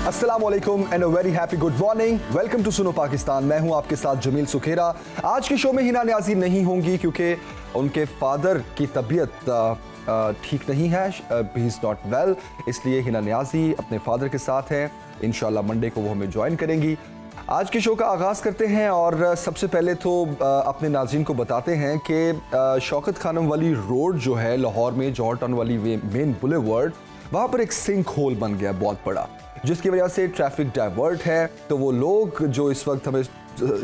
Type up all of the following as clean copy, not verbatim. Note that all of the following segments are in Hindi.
अस्सलाम वालेकुम and a very happy good morning. Welcome to Suno Pakistan. मैं हूं आपके साथ जमील सुखेरा। आज के शो में हिना नियाज़ी नहीं होंगी क्योंकि उनके फादर की तबीयत ठीक नहीं है, ही इज़ नॉट वेल, इसलिए हिना नियाज़ी अपने फादर के साथ हैं। इंशाल्लाह मंडे को वो हमें ज्वाइन करेंगी। आज के शो का आगाज़ करते हैं और सबसे पहले तो अपने नाज़रीन को बताते हैं कि शौकत खानम वाली रोड जो है लाहौर में, जौहर टाउन वाली मेन बुलेवर्ड, वहाँ पर एक सिंक होल बन गया बहुत बड़ा, जिसकी वजह से ट्रैफिक डाइवर्ट है। तो वो लोग जो इस वक्त हमें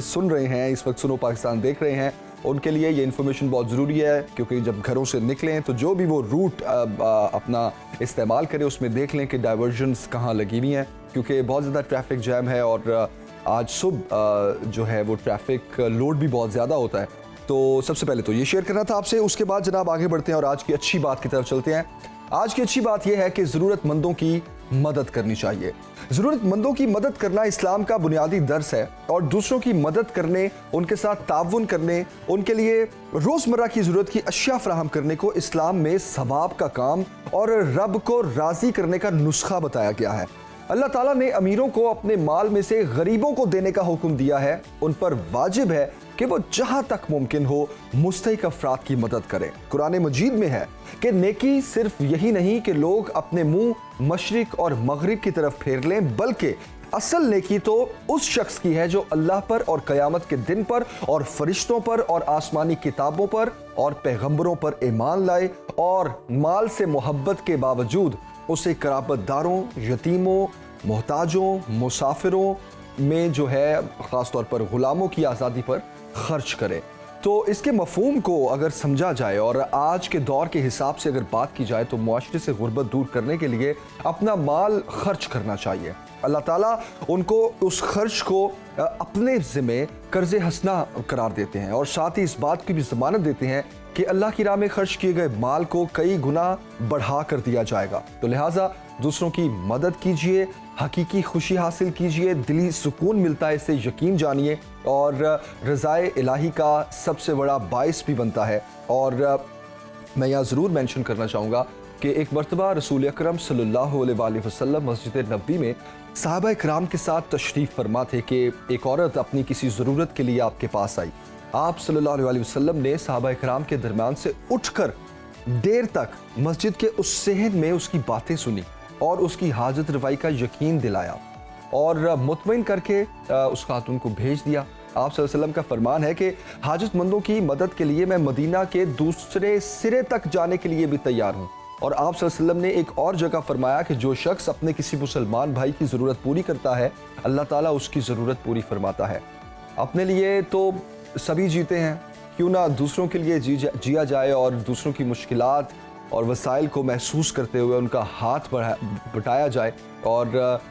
सुन रहे हैं, इस वक्त सुनो पाकिस्तान देख रहे हैं, उनके लिए ये इन्फॉर्मेशन बहुत ज़रूरी है, क्योंकि जब घरों से निकलें तो जो भी वो रूट अपना इस्तेमाल करें उसमें देख लें कि डाइवर्जन्स कहाँ लगी हुई हैं, क्योंकि बहुत ज़्यादा ट्रैफिक जैम है और आज सुबह जो है वो ट्रैफिक लोड भी बहुत ज़्यादा होता है। तो सबसे पहले तो ये शेयर करना था आपसे। उसके बाद जनाब आगे बढ़ते हैं और आज की अच्छी बात की तरफ चलते हैं। आज की अच्छी बात यह है कि ज़रूरतमंदों की मदद करनी चाहिए। ज़रूरतमंदों की मदद करना इस्लाम का बुनियादी दर्स है और दूसरों की मदद करने, उनके साथ ताउन करने, उनके लिए रोज़मर्रा की ज़रूरत की अशिया फराहम करने को इस्लाम में सवाब का काम और रब को राज़ी करने का नुस्खा बताया गया है। अल्लाह ताला ने अमीरों को अपने माल में से गरीबों को देने का हुक्म दिया है। उन पर वाजिब है कि वो जहां तक मुमकिन हो मुस्तहिक अफराद की मदद करें। कुरान मजीद में है कि नेकी सिर्फ यही नहीं कि लोग अपने मुंह मशरिक और मगरिब की तरफ फेर लें, बल्कि असल नेकी तो उस शख्स की है जो अल्लाह पर और क़यामत के दिन पर और फरिश्तों पर और आसमानी किताबों पर और पैगंबरों पर ईमान लाए और माल से मोहब्बत के बावजूद उसे कराबतदारों, यतीमों, मोहताजों, मुसाफिरों में जो है ख़ास तौर पर ग़ुलामों की आज़ादी पर खर्च करे। तो इसके मफ़हूम को अगर समझा जाए और आज के दौर के हिसाब से अगर बात की जाए तो मुआशरे से गुर्बत दूर करने के लिए अपना माल खर्च करना चाहिए। अल्लाह ताला उनको उस खर्च को अपने ज़िम्मे कर्ज़ हसना करार देते हैं और साथ ही इस बात की भी ज़मानत देते हैं कि अल्लाह की राह में खर्च किए गए माल को कई गुना बढ़ा कर दिया जाएगा। तो लिहाजा दूसरों की मदद कीजिए, हकीकी खुशी हासिल कीजिए, दिली सुकून मिलता है, इससे यकीन जानिए और रज़ाए इलाही का सबसे बड़ा बाइस भी बनता है। और मैं यहाँ ज़रूर मेंशन करना चाहूँगा कि एक मरतबा रसूल अकरम सल्लल्लाहु अलैहि वसल्लम मस्जिद नबवी में सहाबा इकराम के साथ तशरीफ़ फरमा थे कि एक औरत अपनी किसी ज़रूरत के लिए आपके पास आई। आप सल्लल्लाहु अलैहि वसल्लम ने सहाबा इकराम के दरमियान से उठकर देर तक मस्जिद के उस सहन में उसकी बातें सुनी और उसकी हाजत रवाई का यकीन दिलाया और मुतमईन करके उस खातून को भेज दिया। आप सल्लल्लाहु अलैहि वसल्लम का फरमान है कि हाजतमंदों की मदद के लिए मैं मदीना के दूसरे सिरे तक जाने के लिए भी तैयार हूँ। और आप सल्लल्लाहु अलैहि वसल्लम ने एक और जगह फरमाया कि जो शख्स अपने किसी मुसलमान भाई की ज़रूरत पूरी करता है, अल्लाह ताला उसकी ज़रूरत पूरी फरमाता है। अपने लिए तो सभी जीते हैं, क्यों ना दूसरों के लिए जिया जाए और दूसरों की मुश्किलात और वसाइल को महसूस करते हुए उनका हाथ बटाया जाए। और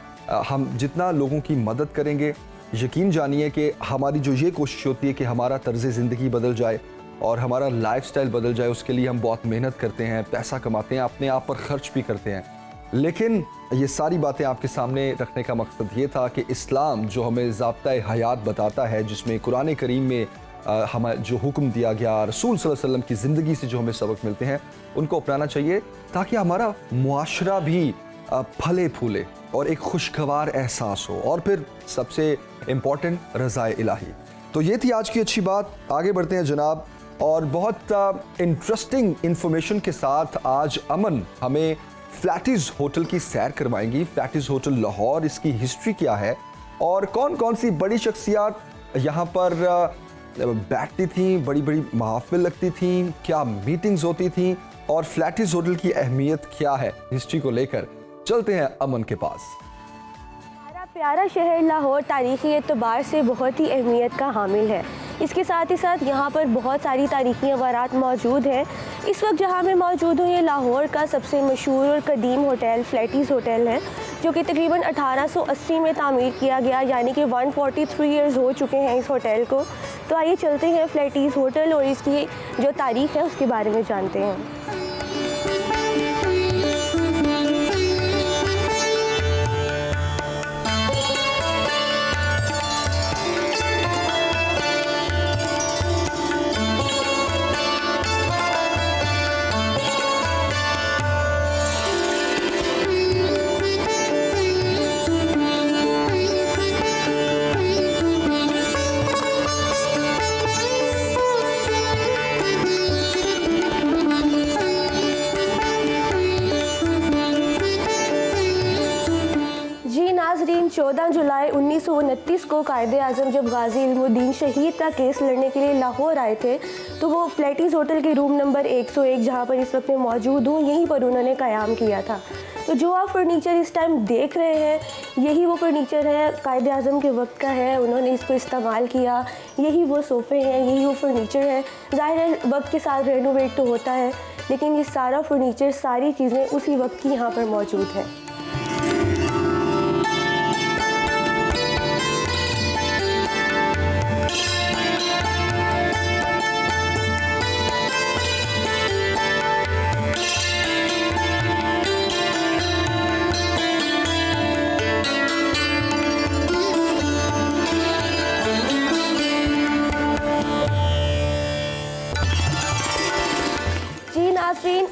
हम जितना लोगों की मदद करेंगे, यकीन जानिए कि हमारी जो ये कोशिश होती है कि हमारा तर्ज़ ज़िंदगी बदल जाए और हमारा लाइफस्टाइल बदल जाए, उसके लिए हम बहुत मेहनत करते हैं, पैसा कमाते हैं, अपने आप पर खर्च भी करते हैं। लेकिन ये सारी बातें आपके सामने रखने का मकसद ये था कि इस्लाम जो हमें ज़ाब्ता हयात बताता है, जिसमें कुरान करीम में हमें जो हुक्म दिया गया, रसूल सल्लल्लाहु अलैहि वसल्लम की ज़िंदगी से जो हमें सबक मिलते हैं, उनको अपनाना चाहिए ताकि हमारा मुआशरा भी फले फूले और एक खुशगवार एहसास हो। और फिर सबसे इम्पॉर्टेंट रज़ाए इलाही। तो ये थी आज की अच्छी बात। आगे बढ़ते हैं जनाब, और बहुत इंटरेस्टिंग इंफॉर्मेशन के साथ आज अमन हमें फ्लैटीज़ होटल की सैर करवाएंगी। फ्लैटीज़ होटल लाहौर, इसकी हिस्ट्री क्या है और कौन कौन सी बड़ी शख्सियात यहाँ पर बैठती थी, बड़ी बड़ी महफिल लगती थी, क्या मीटिंग्स होती थी और फ्लैटीज़ होटल की अहमियत क्या है, हिस्ट्री को लेकर चलते हैं अमन के पास। हमारा प्यारा शहर लाहौर तारीख़ी एतबार से बहुत ही अहमियत का हामिल है। इसके साथ ही साथ यहाँ पर बहुत सारी तारीख़ी अवारात मौजूद हैं। इस वक्त जहाँ मैं मौजूद हूँ, ये लाहौर का सबसे मशहूर और कदीम होटल फ्लैटीज़ होटल है, जो कि तकरीबन 1880 में तामीर किया गया, यानी कि 143 ईयर्स हो चुके हैं इस होटल को। तो आइए चलते हैं फ्लैटीज़ होटल और इसकी जो तारीख़ है उसके बारे में जानते हैं। नाजरीन, 14 जुलाई 1929 को कायदे आज़म जब गाजी इल्मुद्दीन शहीद का केस लड़ने के लिए लाहौर आए थे तो वो फ्लैटीज़ होटल के रूम नंबर 101 जहाँ पर इस वक्त मैं मौजूद हूँ, यहीं पर उन्होंने क़याम किया था। तो जो आप फर्नीचर इस टाइम देख रहे हैं यही वो फर्नीचर है, कायदे आज़म के वक्त का है, उन्होंने इसको इस्तेमाल किया। यही वो सोफ़े हैं, यही वो फर्नीचर है। ज़ाहिर है वक्त के साथ रेनोवेट तो होता है, लेकिन ये सारा फर्नीचर, सारी चीज़ें उसी वक्त की यहाँ पर मौजूद हैं।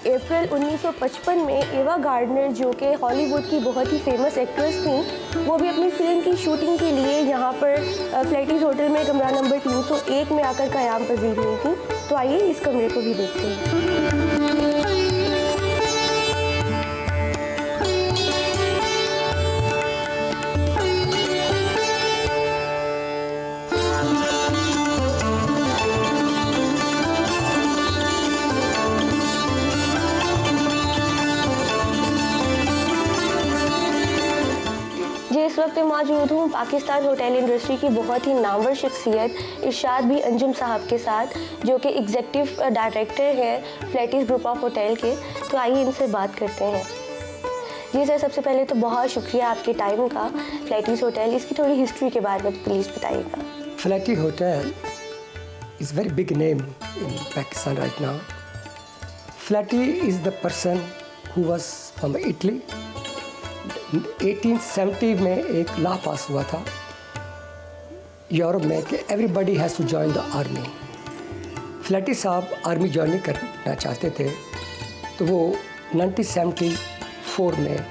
अप्रैल 1955 में एवा गार्डनर, जो कि हॉलीवुड की बहुत ही फेमस एक्ट्रेस थी, वो भी अपनी फिल्म की शूटिंग के लिए यहाँ पर फ्लैटीज़ होटल में कमरा नंबर 301 में आकर क़याम पजीर हुई थी। तो आइए इस कमरे को भी देखते हैं। इस वक्त मौजूद हूँ पाकिस्तान होटल इंडस्ट्री की बहुत ही नामवर शख्सियत इरशाद भी अंजुम साहब के साथ, जो कि एग्जीक्यूटिव डायरेक्टर हैं फ्लैटीज़ ग्रुप ऑफ होटल के। तो आइए इनसे बात करते हैं। जी सर, सबसे पहले तो बहुत शुक्रिया आपके टाइम का। फ्लैटीज़ होटल, इसकी थोड़ी हिस्ट्री के बारे में प्लीज़ बताइएगा। Flirty hotel is very big name in Pakistan right now. Flirty is the person who was from Italy. 1870 में एक लॉ पास हुआ था यूरोप में कि everybody has to join the army. फ्लैटी साहब आर्मी ज्वाइन करना चाहते थे, तो वो 1974 में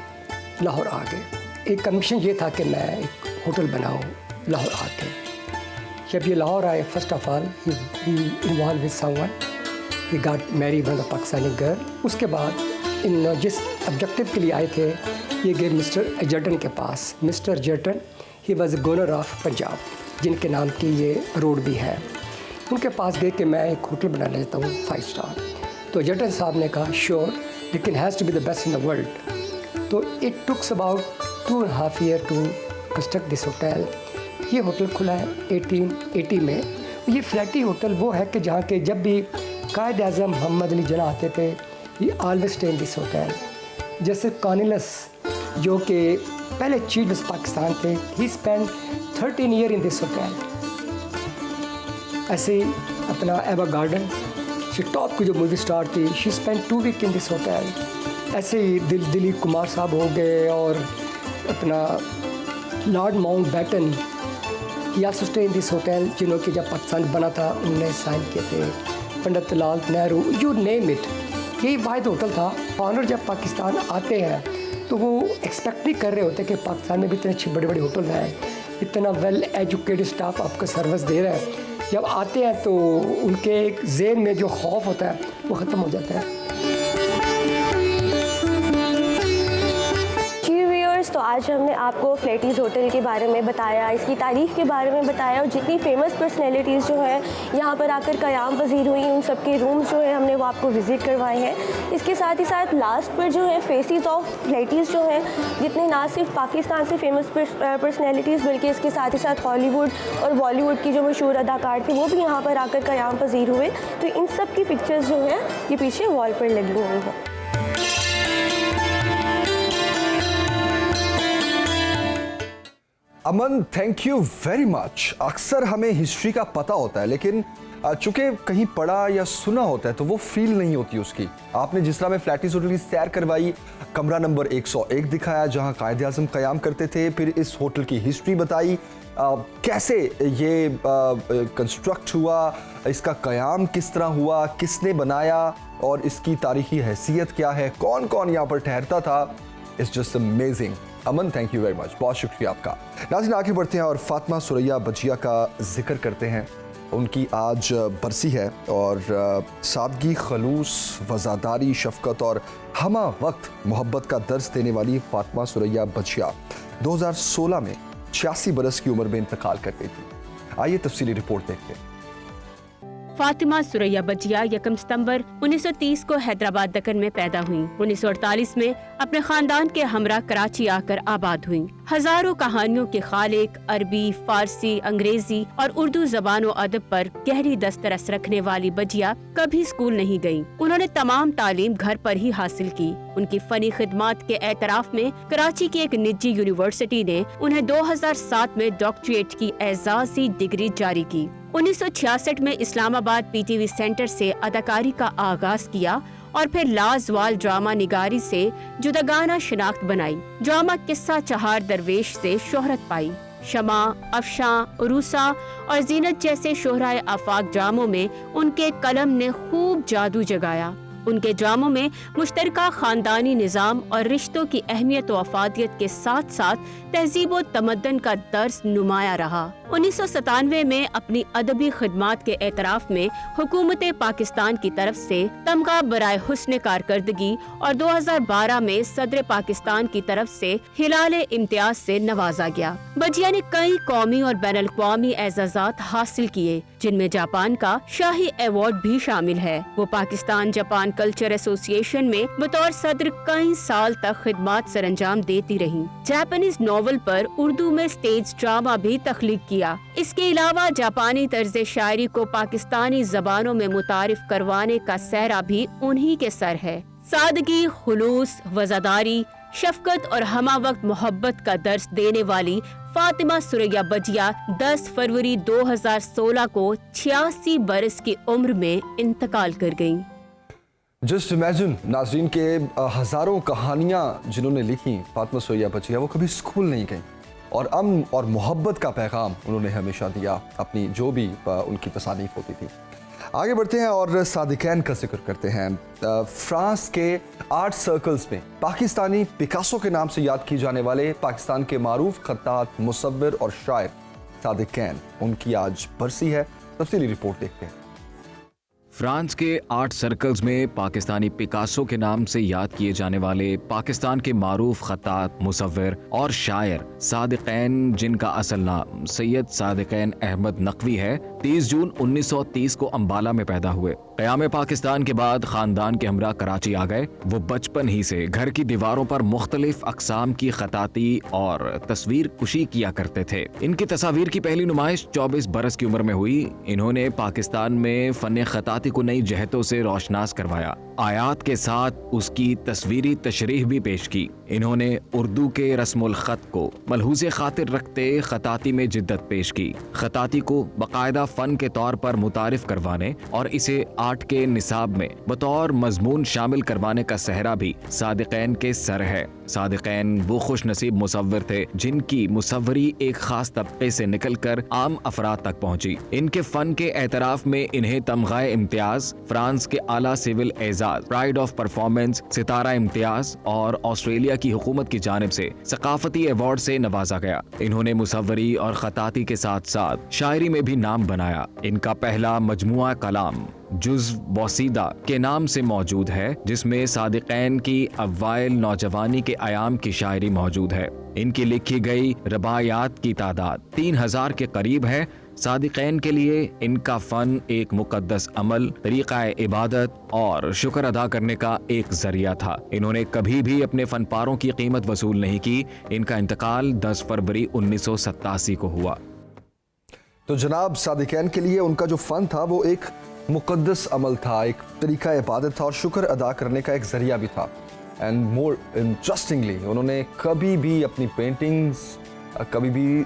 लाहौर आ गए। एक कमीशन ये था कि मैं एक होटल बनाऊँ लाहौर आके। जब ये लाहौर आए, first of all he involve with someone, he got married one the Pakistani girl. उसके बाद इन जिस ऑब्जेक्टिव के लिए आए थे, ये गए मिस्टर एजर्टन के पास। Mister Egerton he was governor of Punjab, जिनके नाम की ये रोड भी है। उनके पास गए कि मैं एक होटल बनाना चाहता हूँ 5 स्टार। तो एजर्टन साहब ने कहा श्योर, लेकिन has to be the best in the world. तो it tooks about 2.5 year to construct this hotel. ये होटल खुला है 1880 में। ये फ्लैटी होटल वो है कि जहाँ के जब भी कायद आज़म मोहम्मद अली जिन्ना आते थे, ये always stay in this hotel. जैसे कॉर्नलिस, जो कि पहले चीफ जस्टिस पाकिस्तान थे, he spend 13 year in this hotel. ऐसे ही अपना एवा गार्डन, टॉप की जो मूवी स्टार थी, she spend 2 week in this hotel. ऐसे ही दिलीप कुमार साहब हो गए, और अपना lord Mountbatten, he also stay in this hotel, जिन्होंने जब पाकिस्तान बना था उन्होंने साइन किए थे। पंडित Lal Nehru, you name it, यही वाहिद होटल था। ऑनर जब पाकिस्तान आते हैं तो वो एक्सपेक्ट नहीं कर रहे होते कि पाकिस्तान में भी इतने अच्छे बड़े बड़े होटल हैं, इतना वेल एजुकेटेड स्टाफ आपको सर्विस दे रहा है। जब आते हैं तो उनके एक ज़हन में जो खौफ होता है वो ख़त्म हो जाता है। तो आज हमने आपको फ्लैटीज़ होटल के बारे में बताया, इसकी तारीख़ के बारे में बताया, और जितनी फेमस पर्सनैलिटीज़ जो हैं यहाँ पर आकर क़याम पज़ीर हुई, उन सब के रूम्स जो है हमने वो आपको विज़िट करवाए हैं। इसके साथ ही साथ लास्ट पर जो है फेसेस ऑफ फ्लैटीज़ जो हैं, जितने ना सिर्फ पाकिस्तान से फेमस पर्सनैलिटीज़ बल्कि इसके साथ ही साथ हॉलीवुड और बॉलीवुड की जो मशहूर अदाकार थे वो भी यहाँ पर आकर क़याम पज़ीर हुए। तो इन सब की पिक्चर्स जो हैं ये पीछे वॉल पर लगी हुई हैं। अमन, थैंक यू वेरी मच। अक्सर हमें हिस्ट्री का पता होता है, लेकिन चूंकि कहीं पढ़ा या सुना होता है तो वो फील नहीं होती उसकी। आपने जिस तरह में फ्लैटीज़ होटल की सैर करवाई, कमरा नंबर 101 दिखाया जहां कायद आज़म क़याम करते थे, फिर इस होटल की हिस्ट्री बताई, कैसे ये कंस्ट्रक्ट हुआ, इसका क़याम किस तरह हुआ, किसने बनाया, और इसकी तारीखी हैसियत क्या है, कौन कौन यहाँ पर ठहरता था। It's just amazing. Aman, thank you very much, बहुत शुक्रिया आपका। नाज़रीन, आगे बढ़ते हैं और फातिमा सुरैया बजिया का जिक्र करते हैं। उनकी आज बरसी है और सादगी, खलूस, वज़ादारी, शफ़क़त और हमा वक्त मोहब्बत का दर्स देने वाली फातिमा सुरैया बजिया 2016 में 86 बरस की उम्र में इंतकाल कर गई थी। आइए तफसीली रिपोर्ट देखते हैं। फातिमा सुरैया बजिया 1 सितंबर 1930 को हैदराबाद दक्कन में पैदा हुई। 1948 में अपने खानदान के हमरा कराची आकर आबाद हुई। हजारों कहानियों के खालिक, अरबी, फारसी, अंग्रेजी और उर्दू ज़बानों अदब पर गहरी दस्तरस रखने वाली बजिया कभी स्कूल नहीं गयी। उन्होंने तमाम तालीम घर पर ही हासिल की। उनकी फनी खिदमात के एतराफ में कराची की एक निजी यूनिवर्सिटी ने उन्हें 2007 में डॉक्टरेट की एजाज़ी डिग्री जारी की। 1966 में इस्लामाबाद पीटीवी सेंटर से अदाकारी का आगाज किया और फिर लाजवाल ड्रामा निगारी से जुदागाना शिनाख्त बनाई। ड्रामा किस्सा चहार दरवेश से शोहरत पाई। शमा, अफशां, उरूसा और जीनत जैसे शोहराए आफाक ड्रामों में उनके कलम ने खूब जादू जगाया। उनके ड्रामों में मुश्तरका खानदानी निज़ाम और रिश्तों की अहमियत व अफादियत के साथ साथ तहजीब व तमद्दन का दर्स नुमाया रहा। 1997 में अपनी अदबी खिदमात के एतराफ में हुकूमत पाकिस्तान की तरफ से तमगा बराए हुस्न कारकर्दगी और 2012 में सदर पाकिस्तान की तरफ से हिलाल इम्तियाज से नवाजा गया। बजिया ने कई कौमी और बैनुल अक़वामी एजाज़ात हासिल किए, जिनमें जापान का शाही अवार्ड भी शामिल है। वो पाकिस्तान जापान कल्चर एसोसिएशन में बतौर सदर कई साल तक खिदमात सरंजाम देती रही। जापानीज नॉवल पर उर्दू में स्टेज ड्रामा भी तख्लीक किया। इसके अलावा जापानी तर्ज शायरी को पाकिस्तानी जबानों में मुतारिफ करवाने का सहरा भी उन्हीं के सर है। सादगी, खुलूस, वज़ादारी, शफ़क़त और हमा वक्त मोहब्बत का दर्स देने वाली फातिमा सुरैया बजिया 10 फरवरी 2016 को 86 बरस की उम्र में इंतकाल कर गयी। जस्ट इमेजिन नाज़रीन के हज़ारों कहानियाँ जिन्होंने लिखी फातिमा सुरैया बजिया, वो कभी स्कूल नहीं गई और अमन और मोहब्बत का पैगाम उन्होंने हमेशा दिया अपनी जो भी उनकी तसानीफ होती थी। आगे बढ़ते हैं और सादिकैन का जिक्र करते हैं। फ्रांस के आर्ट सर्कल्स में पाकिस्तानी पिकासो के नाम से याद की जाने वाले पाकिस्तान के मारूफ खत्तात, मुसव्विर और शायर सादिकैन, उनकी आज बरसी है। तफसीली रिपोर्ट देखते हैं। फ्रांस के आर्ट सर्कल्स में पाकिस्तानी पिकासो के नाम से याद किए जाने वाले पाकिस्तान के मारूफ खत्तात, मुसव्विर और शायर सादिकैन, जिनका असल नाम सैयद सादिकैन अहमद नकवी है, 30 जून 1930 को अंबाला में पैदा हुए। क़याम पाकिस्तान के बाद खानदान के हमरा कराची आ गए। वो बचपन ही से घर की दीवारों पर मुख्तलिफ अक़साम की खताती और तस्वीर कुशी किया करते थे। इनकी तस्वीर की पहली नुमाइश 24 बरस की उम्र में हुई। इन्होंने पाकिस्तान में फ़न खताती को नई जहतों से रोशनास करवाया। आयात के साथ उसकी तस्वीरी तशरीह भी पेश की। इन्होंने उर्दू के रस्मुल ख़त को मलहूज़े खातिर रखते खताती में जिद्दत पेश की। खताती को बाकायदा फ़न के तौर पर मुतारिफ करवाने और इसे आर्ट के निसाब में बतौर मजमून शामिल करवाने का सहरा भी सादिकैन के सर है। सादिकैन वो खुश नसीब मुसव्विर थे जिनकी मुसव्वरी एक खास तबके से निकलकर आम अफराद तक पहुंची। इनके फन के एतराफ में इन्हें तमगाए इम्तियाज, फ्रांस के आला सिविल एजाज, प्राइड ऑफ परफॉर्मेंस, सितारा इम्तियाज और ऑस्ट्रेलिया की हुकूमत की जानिब से सकाफती अवार्ड से नवाजा गया। इन्होंने मुसव्वरी और खताती के साथ साथ शायरी में भी नाम बनाया। इनका पहला मजमुआ कलाम जुज़्व बौसीदा के नाम से मौजूद है, जिसमें सादिकैन की अव्वाइल नौजवानी के आयाम की शायरी मौजूद है। इनकी लिखी गई रबायात की तादाद 3000 के करीब है। सादिकैन के लिए इनका फ़न एक मुक़द्दस अमल, तरीक़ा इबादत और शुक्र अदा करने का एक ज़रिया था। इन्होंने कभी भी अपने फ़नपारों की कीमत वसूल नहीं की। इनका इंतकाल 10 फरवरी 1987 को हुआ। तो जनाब, सादिकैन के लिए उनका जो फ़न था वो एक मुक़द्दस अमल था, एक तरीका इबादत था और शुक्र अदा करने का एक ज़रिया भी था। एंड मोर इंटरेस्टिंगली, उन्होंने कभी भी अपनी पेंटिंग्स कभी भी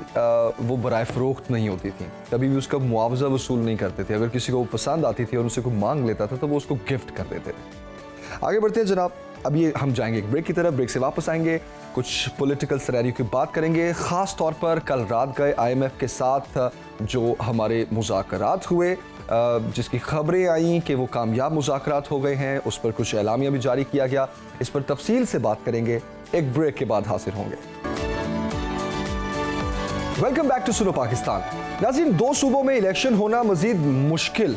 वो बराए फ़रोख्त नहीं होती थी, कभी भी उसका मुआवजा वसूल नहीं करते थे। अगर किसी को पसंद आती थी और उसे कोई मांग लेता था तो वो उसको गिफ्ट कर देते थे। आगे बढ़ते हैं जनाब, अब ये हम जाएंगे एक ब्रेक की तरफ। ब्रेक से वापस आएंगे, कुछ पॉलिटिकल सिनेरियो की बात करेंगे, ख़ास तौर पर कल रात गए IMF के साथ जो हमारे मुज़ाकरात हुए, जिसकी खबरें आई कि वो कामयाब मुज़ाकरात हो गए हैं, उस पर कुछ एलामिया भी जारी किया गया। इस पर तफसील से बात करेंगे, एक ब्रेक के बाद हाजिर होंगे। Welcome back to Suno Pakistan. नाज़रीन, 2 सूबों में इलेक्शन होना मजीद मुश्किल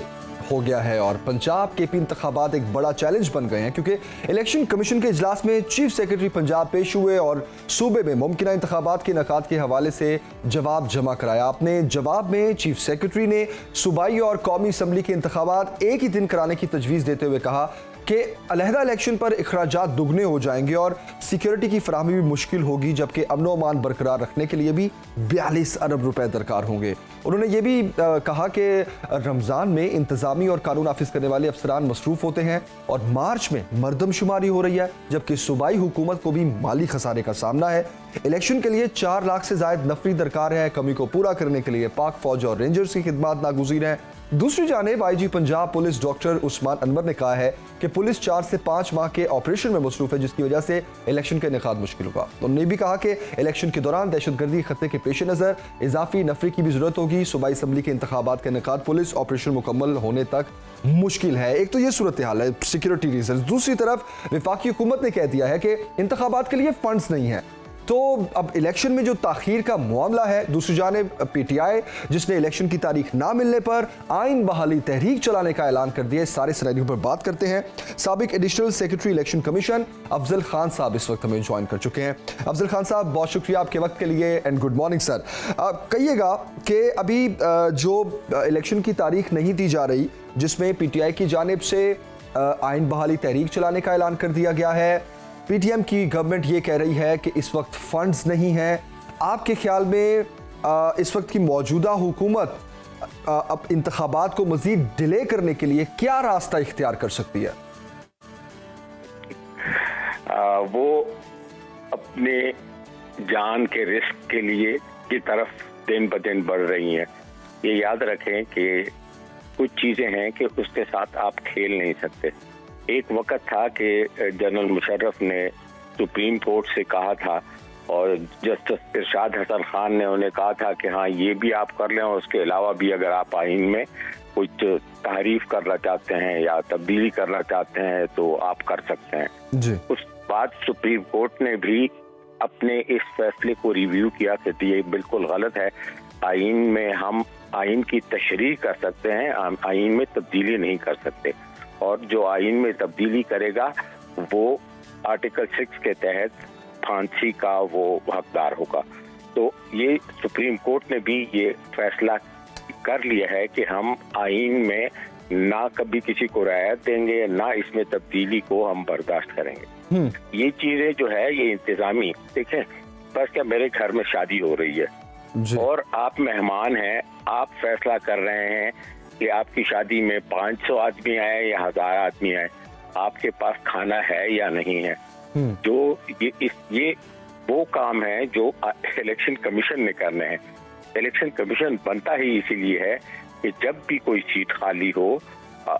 हो गया है और पंजाब के भी इंतखाबात एक बड़ा चैलेंज बन गए हैं, क्योंकि इलेक्शन कमीशन के इजलास में चीफ सेक्रेटरी पंजाब पेश हुए और सूबे में मुमकिन इंतखाबात के इनेकाद के हवाले से जवाब जमा कराया। अपने जवाब में चीफ सेक्रेटरी ने सूबाई और कौमी असम्बली के इंतखाबात एक ही दिन कराने की तजवीज़ देते हुए कहा कि अलहदा इलेक्शन पर अखराजात दुगने हो जाएंगे और सिक्योरिटी की फराहमी भी मुश्किल होगी, जबकि अमन अमान बरकरार रखने के लिए भी 42 अरब रुपए दरकार होंगे। उन्होंने ये भी कहा कि रमज़ान में इंतज़ामी और कानून नाफिज करने वाले अफसरान मसरूफ़ होते हैं और मार्च में मरदमशुमारी हो रही है, जबकि सूबाई हुकूमत को भी माली खसारे का सामना है। इलेक्शन के लिए 4 लाख से ज़ायद नफरी दरकार है। कमी को पूरा करने के लिए पाक फौज और रेंजर्स की खिदमत नागुज़ीर हैं। दूसरी जानिब IG Punjab police doctor Usman Anwar ने कहा है कि पुलिस 4 से 5 माह के ऑपरेशन में मसरूफ है, जिसकी वजह से इलेक्शन का इनेकाद मुश्किल होगा। उन्होंने भी कहा कि इलेक्शन के दौरान दहशतगर्दी खतरे के पेश नज़र इजाफी नफरी की भी जरूरत होगी। सूबाई असम्बली के इंतखाबात का इनेकाद पुलिस ऑपरेशन मुकम्मल होने तक मुश्किल है। एक तो ये सूरत हाल है, सिक्योरिटी रीजन। दूसरी तरफ वफाकी हुकूमत ने कह दिया है कि इंतखाबात के लिए फंड्स नहीं है, तो अब इलेक्शन में जो ताखीर का मामला है। दूसरी जानिब पीटीआई जिसने इलेक्शन की तारीख ना मिलने पर आइन बहाली तहरीक चलाने का ऐलान कर दिया। सारे सिनेरियो पर बात करते हैं। साबिक additional secretary election commission Afzal Khan साहब इस वक्त हमें ज्वाइन कर चुके हैं। अफजल खान साहब, बहुत शुक्रिया आपके वक्त के लिए एंड गुड मॉर्निंग सर। कहिएगा कि अभी जो इलेक्शन की तारीख नहीं दी जा रही, जिसमें पीटीआई की जानिब से आइन बहाली तहरीक चलाने का ऐलान कर दिया गया है, पीटीएम की गवर्नमेंट ये कह रही है कि इस वक्त फंड्स नहीं हैं, आपके ख्याल में इस वक्त की मौजूदा हुकूमत अब इंतखाबात को मजीद डिले करने के लिए क्या रास्ता इख्तियार कर सकती है? वो अपने जान के रिस्क के लिए की तरफ दिन ब दिन बढ़ रही हैं। ये याद रखें कि कुछ चीज़ें हैं कि उसके साथ आप खेल नहीं सकते। एक वक्त था कि जनरल मुशर्रफ ने सुप्रीम कोर्ट से कहा था और जस्टिस इरशाद हसन खान ने उन्हें कहा था कि हाँ ये भी आप कर लें और उसके अलावा भी अगर आप आइन में कुछ तारीफ करना चाहते हैं या तब्दीली करना चाहते हैं तो आप कर सकते हैं जी। उस बाद सुप्रीम कोर्ट ने भी अपने इस फैसले को रिव्यू किया कि ये बिल्कुल गलत है। आइन में हम आइन की तशरीह कर सकते हैं, आइन में तब्दीली नहीं कर सकते, और जो आइन में तब्दीली करेगा वो आर्टिकल 6 के तहत फांसी का वो हकदार होगा। तो ये सुप्रीम कोर्ट ने भी ये फैसला कर लिया है कि हम आइन में ना कभी किसी को रियायत देंगे, ना इसमें तब्दीली को हम बर्दाश्त करेंगे। ये चीजें जो है ये इंतजामी, देखें बस क्या मेरे घर में शादी हो रही है और आप मेहमान हैं, आप फैसला कर रहे हैं कि आपकी शादी में 500 आदमी आए या 1000 आदमी आए, आपके पास खाना है या नहीं है। जो ये वो काम है जो इलेक्शन कमीशन ने करने हैं। इलेक्शन कमीशन बनता ही इसीलिए है कि जब भी कोई सीट खाली हो,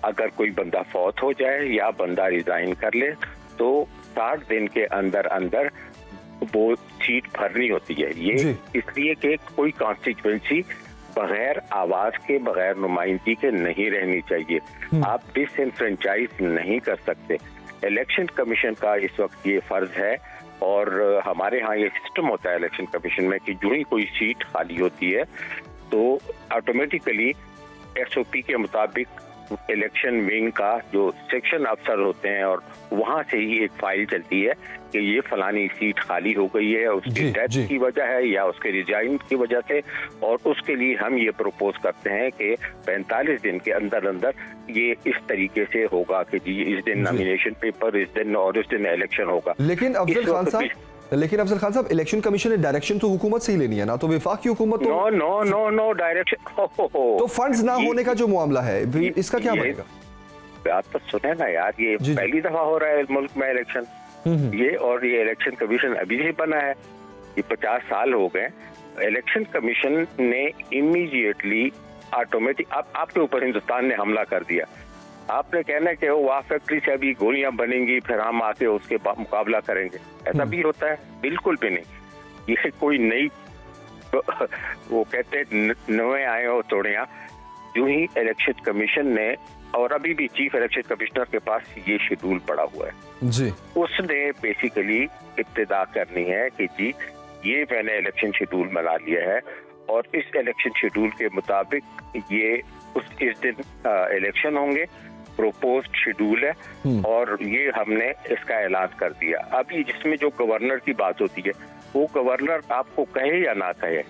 अगर कोई बंदा फौत हो जाए या बंदा रिजाइन कर ले, तो 60 दिन के अंदर अंदर वो सीट भरनी होती है। ये इसलिए कि कोई कॉन्स्टिट्यूएंसी बगैर आवाज के, बगैर नुमाइंदगी के नहीं रहनी चाहिए। आप डिसइनफ्रेंचाइज नहीं कर सकते। इलेक्शन कमीशन का इस वक्त ये फर्ज है और हमारे यहाँ ये सिस्टम होता है इलेक्शन कमीशन में कि जो ही कोई सीट खाली होती है तो ऑटोमेटिकली एसओपी के मुताबिक इलेक्शन विंग का जो सेक्शन अफसर होते हैं और वहां से ही एक फाइल चलती है कि ये फलानी सीट खाली हो गई है, उसकी डेथ की वजह है या उसके रिजाइन की वजह से, और उसके लिए हम ये प्रपोज करते हैं कि 45 दिन के अंदर अंदर ये इस तरीके से होगा कि जी इस दिन नॉमिनेशन पेपर, इस दिन और इस दिन इलेक्शन होगा। लेकिन अफजल खान साहब इलेक्शन कमीशन ने डायरेक्शन तो हुकूमत से ही लेनी है ना, तो वफाकी हुकूमत तो नो डायरेक्शन तो फंड्स ना होने का जो मामला है इसका क्या बनेगा? बात तो सुने ना यार, ये पहली दफा हो रहा है मुल्क में इलेक्शन, ये और ये इलेक्शन कमीशन अभी से बना है, ये 50 साल हो गए। इलेक्शन कमीशन ने इमीडिएटली ऑटोमेटिक आपके ऊपर हिंदुस्तान ने हमला कर दिया। आपने कहना है कि वो वाह फैक्ट्री से अभी गोलियां बनेंगी फिर हम आके उसके मुकाबला करेंगे, ऐसा भी होता है? बिल्कुल भी नहीं। ये कोई नई वो कहते नए आए हो तोड़िया। जो ही इलेक्शन कमीशन ने, और अभी भी चीफ इलेक्शन कमिश्नर के पास ये शेड्यूल पड़ा हुआ है जी, उसने बेसिकली इब्तिदा करनी है कि जी ये मैंने इलेक्शन शेड्यूल बना लिया है और इस इलेक्शन शेड्यूल के मुताबिक ये इस दिन इलेक्शन होंगे, प्रोपोज्ड शेड्यूल है और ये हमने इसका ऐलान कर दिया। अभी जिसमें जो गवर्नर की बात होती है, वो गवर्नर आपको कहे या ना कहे,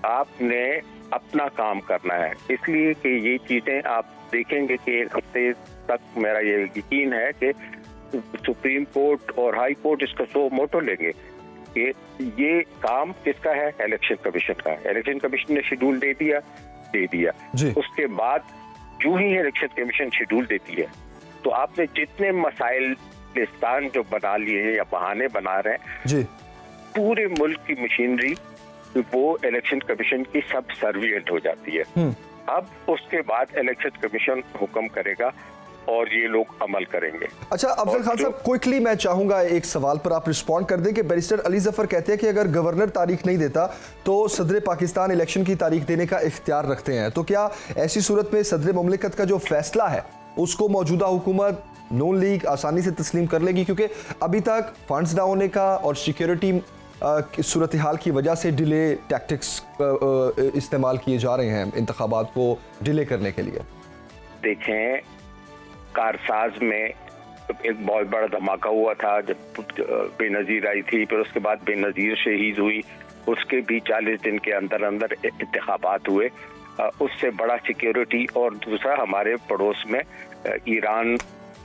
आपने अपना काम करना है। इसलिए कि ये चीजें आप देखेंगे कि एक हफ्ते तक मेरा ये यकीन है कि सुप्रीम कोर्ट और हाई कोर्ट इसका सो मोटो लेंगे कि ये काम किसका है, इलेक्शन कमीशन का है। इलेक्शन कमीशन ने शेड्यूल दे दिया उसके बाद जो ही इलेक्शन कमीशन शेड्यूल देती है तो आपने जितने मसाइल लिस्तान जो बना लिए हैं या बहाने बना रहे हैं, पूरे मुल्क की मशीनरी वो इलेक्शन कमीशन की सब सर्विलेंट हो जाती है। अब उसके बाद इलेक्शन कमीशन हुक्म करेगा और ये लोग अमल करेंगे। अच्छा अफजल खान साहब, क्विकली मैं चाहूंगा एक सवाल पर आप रिस्पॉन्ड कर दें कि बैरिस्टर अली जफर कहते हैं कि अगर गवर्नर तारीख नहीं देता तो सदर पाकिस्तान इलेक्शन की तारीख देने का इख्तियार रखते हैं, तो क्या ऐसी सूरत में सदर मुमलिकत का जो फैसला है उसको मौजूदा हुकूमत नून लीग आसानी से तस्लीम कर लेगी? क्योंकि अभी तक फंड्स ना होने का और सिक्योरिटी सूरत हाल की वजह से डिले टैक्टिक्स इस्तेमाल किए जा रहे हैं इंतखाबात को डिले करने के लिए। देखें, कारसाज में एक बहुत बड़ा धमाका हुआ था जब बेनज़ीर आई थी, फिर उसके बाद बेनज़ीर शहीद हुई, उसके भी 40 दिन के अंदर अंदर इंतखाबात हुए। उससे बड़ा सिक्योरिटी और दूसरा हमारे पड़ोस में ईरान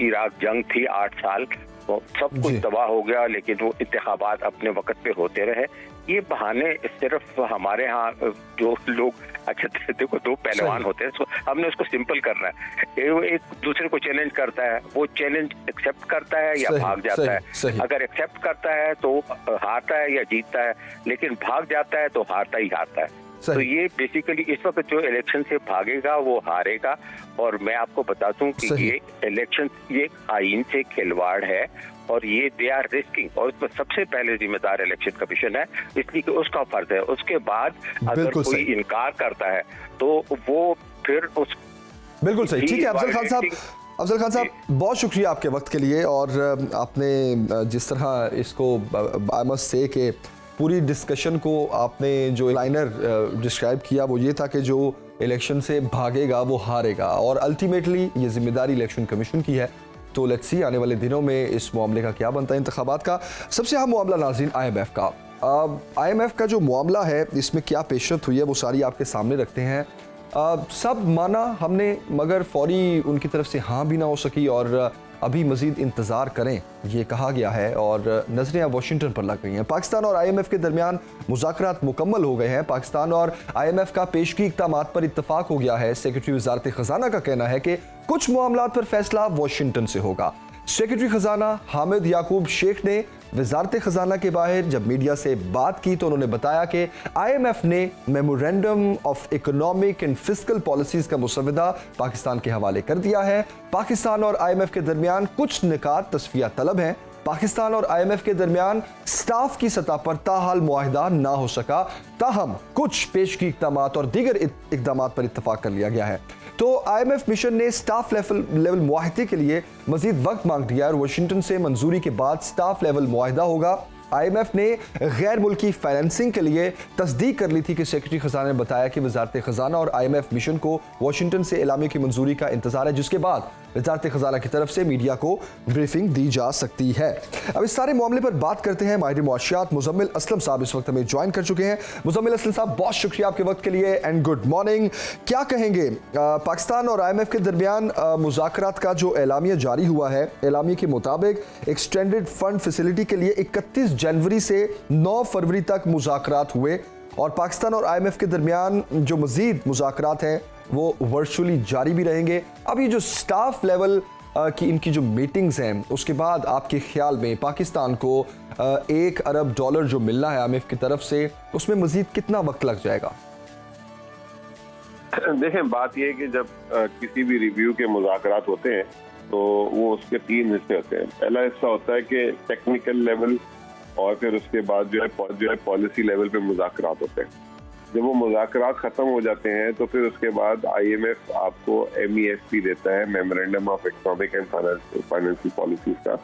इराक जंग थी 8 साल, सब कुछ तबाह हो गया, लेकिन वो इंतखाबात अपने वक्त पे होते रहे। ये बहाने सिर्फ हमारे यहाँ जो लोग, अच्छा देखो दो पहलवान होते हैं, हमने उसको सिंपल करना है। एक दूसरे को चैलेंज करता है, वो चैलेंज एक्सेप्ट करता है या भाग जाता है। अगर एक्सेप्ट करता है तो हारता है या जीतता है, लेकिन भाग जाता है तो हारता ही हारता है। तो ये बेसिकली इस वक्त जो इलेक्शन से भागेगा वो हारेगा। और मैं आपको बता दूं कि ये इलेक्शन ये आईन से खिलवाड़ है और ये दे आर रिस्किंग, और इसमें सबसे पहले जिम्मेदार इलेक्शन कमीशन है, इसलिए कि उसका फर्ज है। उसके बाद अगर कोई इनकार करता है तो वो फिर उस बिल्कुल सही। ठीक है अफजल खान साहब बहुत शुक्रिया आपके वक्त के लिए, और आपने जिस तरह इसको आई मस्ट से के पूरी डिस्कशन को आपने जो लाइनर डिस्क्राइब किया वो ये था कि जो इलेक्शन से भागेगा वो हारेगा, और अल्टीमेटली ये जिम्मेदारी इलेक्शन कमीशन की है। तो लेट्स सी आने वाले दिनों में इस मामले का क्या बनता है इंतखाबात का। सबसे अहम मामला नाज़रीन IMF का। IMF का जो मामला है इसमें क्या पेशरफ्त हुई है वो सारी आपके सामने रखते हैं। सब माना हमने, मगर फौरी उनकी तरफ से हाँ भी ना हो सकी और अभी मजीद इंतज़ार करें ये कहा गया है, और नजरें वाशिंगटन पर लग गई हैं। पाकिस्तान और IMF के दरमियान मुज़ाकरात मुकम्मल हो गए हैं। पाकिस्तान और IMF का पेशगी इक़दामात पर इत्तफाक हो गया है। सेक्रेटरी वज़ारत ख़ज़ाना का कहना है कि कुछ मामलात पर फैसला वाशिंगटन से होगा। सेक्रेटरी ख़ज़ाना हामिद याकूब शेख ने वज़ारत ख़ज़ाना के बाहर जब मीडिया से बात की तो उन्होंने बताया कि IMF ने memorandum of economic and fiscal policies का मुसवदा पाकिस्तान के हवाले कर दिया है। पाकिस्तान और IMF के दरमियान कुछ निकात तस्फिया तलब हैं। पाकिस्तान और IMF के दरमियान स्टाफ की सतह पर ताहाल मुआहिदा ना हो सका, ताहम कुछ पेशगी इक़दामात और दीगर इक़दामात पर इत्तफाक कर लिया गया है। तो IMF मिशन ने स्टाफ लेवल मुआहिदे के लिए मजीद वक्त मांग दिया और वाशिंगटन से मंजूरी के बाद स्टाफ लेवल मुआहिदा होगा। IMF ने गैर मुल्की फाइनेंसिंग के लिए तस्दीक कर ली थी कि सेक्रेटरी ख़ज़ाना ने बताया कि वज़ारत ख़ज़ाना और IMF मिशन को वाशिंगटन से एलामिया की मंजूरी का इंतज़ार है, जिसके बाद वज़ारत ख़ज़ाना की तरफ से मीडिया को ब्रीफिंग दी जा सकती है। अब इस सारे मामले पर बात करते हैं। माहिर मुआशियात मुज़म्मिल असलम साहब इस वक्त हमें ज्वाइन कर चुके हैं। मुज़म्मिल असलम साहब बहुत शुक्रिया आपके वक्त के लिए एंड गुड मॉर्निंग। क्या कहेंगे, पाकिस्तान और IMF के दरमियान मुज़ाकरात का जो एलामिया जारी हुआ है, एलामिया के मुताबिक एक्सटेंडेड फंड फैसिलिटी के लिए 31 जनवरी से 9 फरवरी तक मुज़ाकरात हुए, और पाकिस्तान और IMF के दरमियान जो मज़ीद मुज़ाकरात हैं वो वर्चुअली जारी भी रहेंगे। अब ये जो स्टाफ लेवल की इनकी जो मीटिंग्स हैं उसके बाद आपके ख्याल में पाकिस्तान को $1 अरब जो मिलना है IMF की तरफ से, उसमें मज़ीद कितना वक्त लग जाएगा? देखें, बात यह है कि जब किसी भी रिव्यू के मुज़ाकरात होते हैं तो वो उसके 3 हिस्से होते हैं। पहला हिस्सा होता है कि टेक्निकल लेवल, और फिर उसके बाद जो है पॉलिसी लेवल पे मुज़ाकरात होते हैं। जब वो मुज़ाकरात ख़त्म हो जाते हैं तो फिर उसके बाद IMF आपको MEFP देता है, memorandum of economic and financial policies का।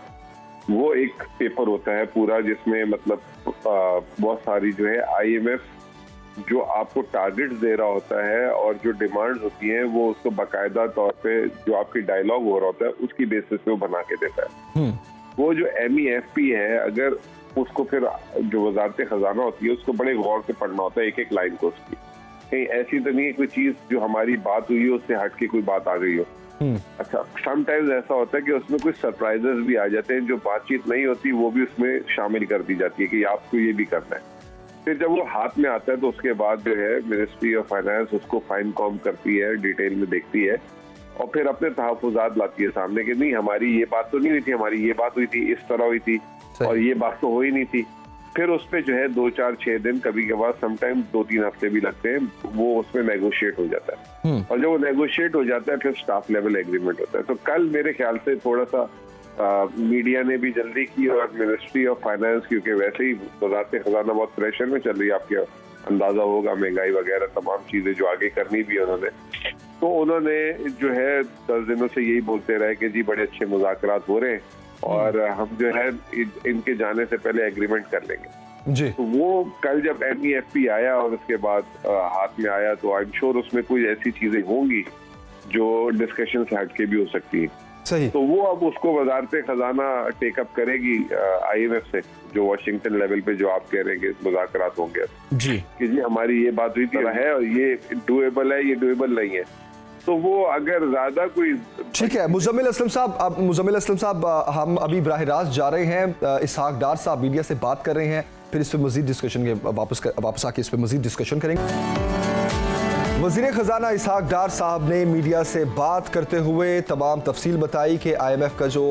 वो एक पेपर होता है पूरा, जिसमें मतलब बहुत सारी जो है IMF जो आपको टारगेट्स दे रहा होता है और जो डिमांड्स होती हैं वो उसको बाकायदा तौर पे जो आपकी डायलॉग हो रहा होता है उसकी बेसिस पे वो बना के देता है। वो जो MEFP है, अगर उसको फिर जो वजारत खजाना होती है उसको बड़े गौर से पढ़ना होता है, एक एक लाइन को उसकी। कहीं ऐसी तो नहीं है कोई चीज जो हमारी बात हुई है उससे हट के कोई बात आ गई हो। अच्छा, समटाइम्स ऐसा होता है कि उसमें कुछ सरप्राइजेस भी आ जाते हैं, जो बातचीत नहीं होती वो भी उसमें शामिल कर दी जाती है कि आपको ये भी करना है। फिर जब वो हाथ में आता है तो उसके बाद जो है मिनिस्ट्री ऑफ फाइनेंस उसको फाइन कॉम करती है, डिटेल में देखती है और फिर अपने तहफुजात लाती है सामने कि नहीं हमारी ये बात तो नहीं हुई थी, हमारी ये बात हुई थी, इस तरह हुई थी और ये बात तो हो ही नहीं थी। फिर उस पे जो है 2, 4, 6 दिन, कभी कभार समटाइम 2-3 हफ्ते भी लगते हैं, वो उसमें नेगोशिएट हो जाता है। और जब वो नेगोशिएट हो जाता है फिर स्टाफ लेवल एग्रीमेंट होता है। तो कल मेरे ख्याल से थोड़ा सा मीडिया ने भी जल्दी की और मिनिस्ट्री ऑफ फाइनेंस, क्योंकि वैसे ही वजारत खजाना बहुत प्रेशर में चल रही है, आपके अंदाजा होगा, महंगाई वगैरह तमाम चीजें जो आगे करनी भी उन्होंने, तो उन्होंने जो है 10 दिनों से यही बोलते रहे कि जी बड़े अच्छे मुज़ाकरात हो रहे हैं और हम जो है इनके जाने से पहले एग्रीमेंट कर लेंगे जी। तो वो कल जब MEFP आया और उसके बाद हाथ में आया तो आई एम श्योर उसमें कुछ ऐसी चीजें होंगी जो डिस्कशन से हटके भी हो सकती है। सही। तो वो अब उसको वजारत खजाना टेकअप करेगी IMF से, जो वाशिंगटन लेवल पे जो आप कह रहे हैं मुज़ाकरात होंगे जी कि जी हमारी ये बात हुई थी है और ये डुएबल है, ये डुएबल नहीं है। तो वो अगर ज्यादा कोई ठीक है। मुजम्मिल असलम साहब, हम अभी बराह रास्त जा रहे हैं, इसहाक डार साहब मीडिया से बात कर रहे हैं, फिर इस पे मजीद डिस्कशन के वापस आके इस पे मजीद डिस्कशन करेंगे। वज़ीर ख़जाना इसहाक डार साहब ने मीडिया से बात करते हुए तमाम तफसील बताई कि IMF का जो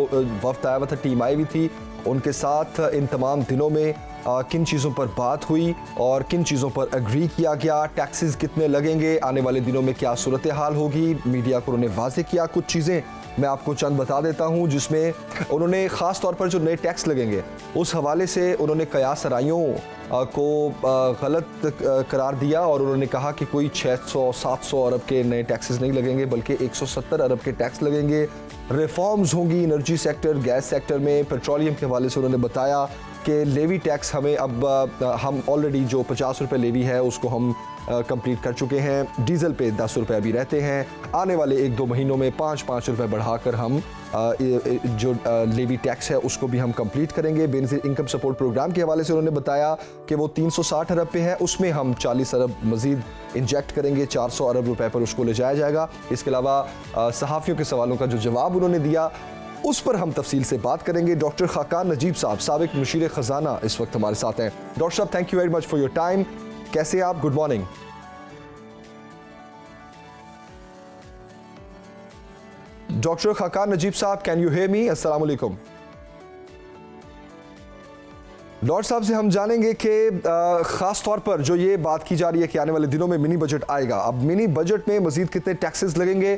वफ्द आया हुआ था, टीम आई हुई थी, उनके साथ इन तमाम दिनों में किन चीज़ों पर बात हुई और किन चीज़ों पर एग्री किया गया, टैक्सेस कितने लगेंगे, आने वाले दिनों में क्या सूरत हाल होगी। मीडिया को उन्होंने वाज़े किया। कुछ चीज़ें मैं आपको चंद बता देता हूं जिसमें उन्होंने ख़ास तौर पर जो नए टैक्स लगेंगे उस हवाले से उन्होंने कयास राइयों को गलत करार दिया और उन्होंने कहा कि कोई 600-700 अरब के नए टैक्सेस नहीं लगेंगे बल्कि 170 अरब के टैक्स लगेंगे। रिफॉर्म्स होंगी एनर्जी सेक्टर, गैस सेक्टर में, पेट्रोलियम के हवाले से उन्होंने बताया कि लेवी टैक्स हमें अब हम ऑलरेडी जो 50 रुपये लेवी है उसको हम कंप्लीट कर चुके हैं। डीजल पे 10 रुपये अभी रहते हैं, आने वाले 1-2 महीनों में 5-5 रुपये बढ़ाकर हम जो लेवी टैक्स है उसको भी हम कंप्लीट करेंगे। बेनज़ीर इनकम सपोर्ट प्रोग्राम के हवाले से उन्होंने बताया कि वो 360 अरब पे है, उसमें हम 40 अरब मजीद इंजेक्ट करेंगे, 400 अरब रुपए पर उसको ले जाया जाएगा। इसके अलावा सहाफ़ियों के सवालों का जो जवाब उन्होंने दिया उस पर हम तफसील से बात करेंगे। डॉक्टर खाकान नजीब साहब, साबिक मुशीर ख़जाना, इस वक्त हमारे साथ हैं। डॉक्टर साहब, thank you very much for your time. कैसे आप? Good morning. Doctor Khaqan Najeeb साहब, कैन यू हियर मी? अस्सलाम वालेकुम। डॉक्टर साहब से हम जानेंगे कि ख़ास तौर पर जो ये बात की जा रही है कि आने वाले दिनों में मिनी बजट आएगा, अब मिनी बजट में मजीद कितने टैक्सेस लगेंगे।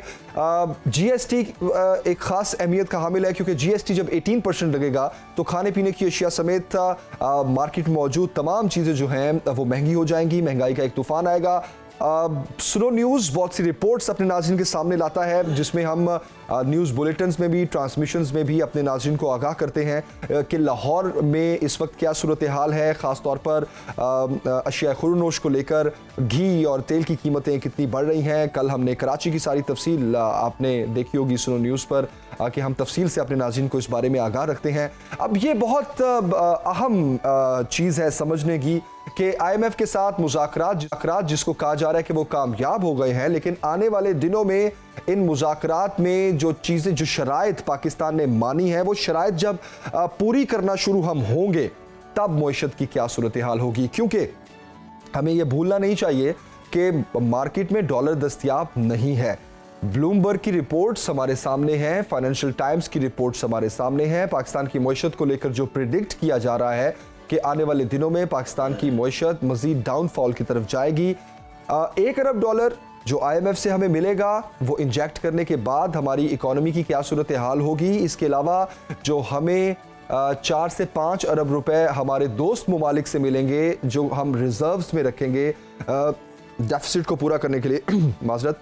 GST एक ख़ास अहमियत का हामिल है क्योंकि GST जब 18% लगेगा तो खाने पीने की अशिया समेत मार्केट में मौजूद तमाम चीज़ें जो हैं वो महंगी हो जाएंगी, महंगाई का एक तूफ़ान आएगा। सुनो न्यूज़ बहुत सी रिपोर्ट्स अपने नाज़रीन के सामने लाता है जिसमें हम न्यूज़ बुलेटिन्स में भी, ट्रांसमिशंस में भी अपने नाज़रीन को आगाह करते हैं कि लाहौर में इस वक्त क्या सूरत हाल है, ख़ास तौर पर अशिया खुरनोश को लेकर घी और तेल की कीमतें कितनी बढ़ रही हैं। कल हमने कराची की सारी तफसील आपने देखी होगी सुनो न्यूज़ पर कि हम तफसील से अपने नाज़रीन को इस बारे में आगाह रखते हैं। अब ये बहुत अहम चीज़ है समझने की कि IMF के साथ मुज़ाकरात जिसको कहा जा रहा है कि वो कामयाब हो गए हैं, लेकिन आने वाले दिनों में इन मुज़ाकरात में जो चीज़ें, जो शराइत पाकिस्तान ने मानी है, वो शराइत जब पूरी करना शुरू हम होंगे तब मईशत की क्या सूरत हाल होगी। क्योंकि हमें ये भूलना नहीं चाहिए कि मार्केट में डॉलर दस्तयाब नहीं है। ब्लूमबर्ग की रिपोर्ट्स हमारे सामने हैं, फाइनेंशियल टाइम्स की रिपोर्ट्स हमारे सामने हैं। पाकिस्तान की मईशत को लेकर जो प्रिडिक्ट किया जा रहा है कि आने वाले दिनों में पाकिस्तान की मईशत मजीद डाउनफॉल की तरफ जाएगी। 1 अरब डॉलर जो IMF से हमें मिलेगा वो इंजेक्ट करने के बाद हमारी इकोनॉमी की क्या सूरत हाल होगी। इसके अलावा जो हमें 4 से 5 अरब रुपए हमारे दोस्त ममालिक से मिलेंगे जो हम रिजर्व्स में रखेंगे डेफिसिट को पूरा करने के लिए माजरत,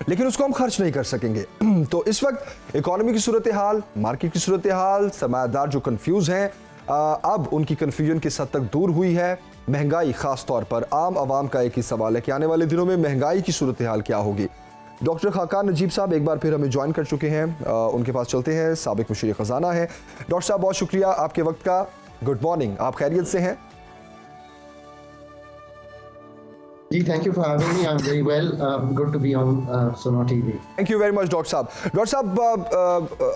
लेकिन उसको हम खर्च नहीं कर सकेंगे। तो इस वक्त इकोनॉमी की सूरत हाल, मार्केट की सूरत हाल, सरमायादार जो कंफ्यूज हैं, अब उनकी कन्फ्यूजन किस हद तक दूर हुई है? महंगाई, खास तौर पर आम आवाम का एक ही सवाल है कि आने वाले दिनों में महंगाई की सूरत हाल क्या होगी। डॉक्टर खाकान नजीब साहब एक बार फिर हमें ज्वाइन कर चुके हैं, उनके पास चलते हैं। साबिक मुशीर खजाना है। डॉक्टर साहब, बहुत शुक्रिया आपके वक्त का। गुड मॉर्निंग, आप खैरियत से हैं? जी, thank you for having me. I am very well, good to be on Suno TV. Thank you very much doctor साहब। डॉक्टर साहब,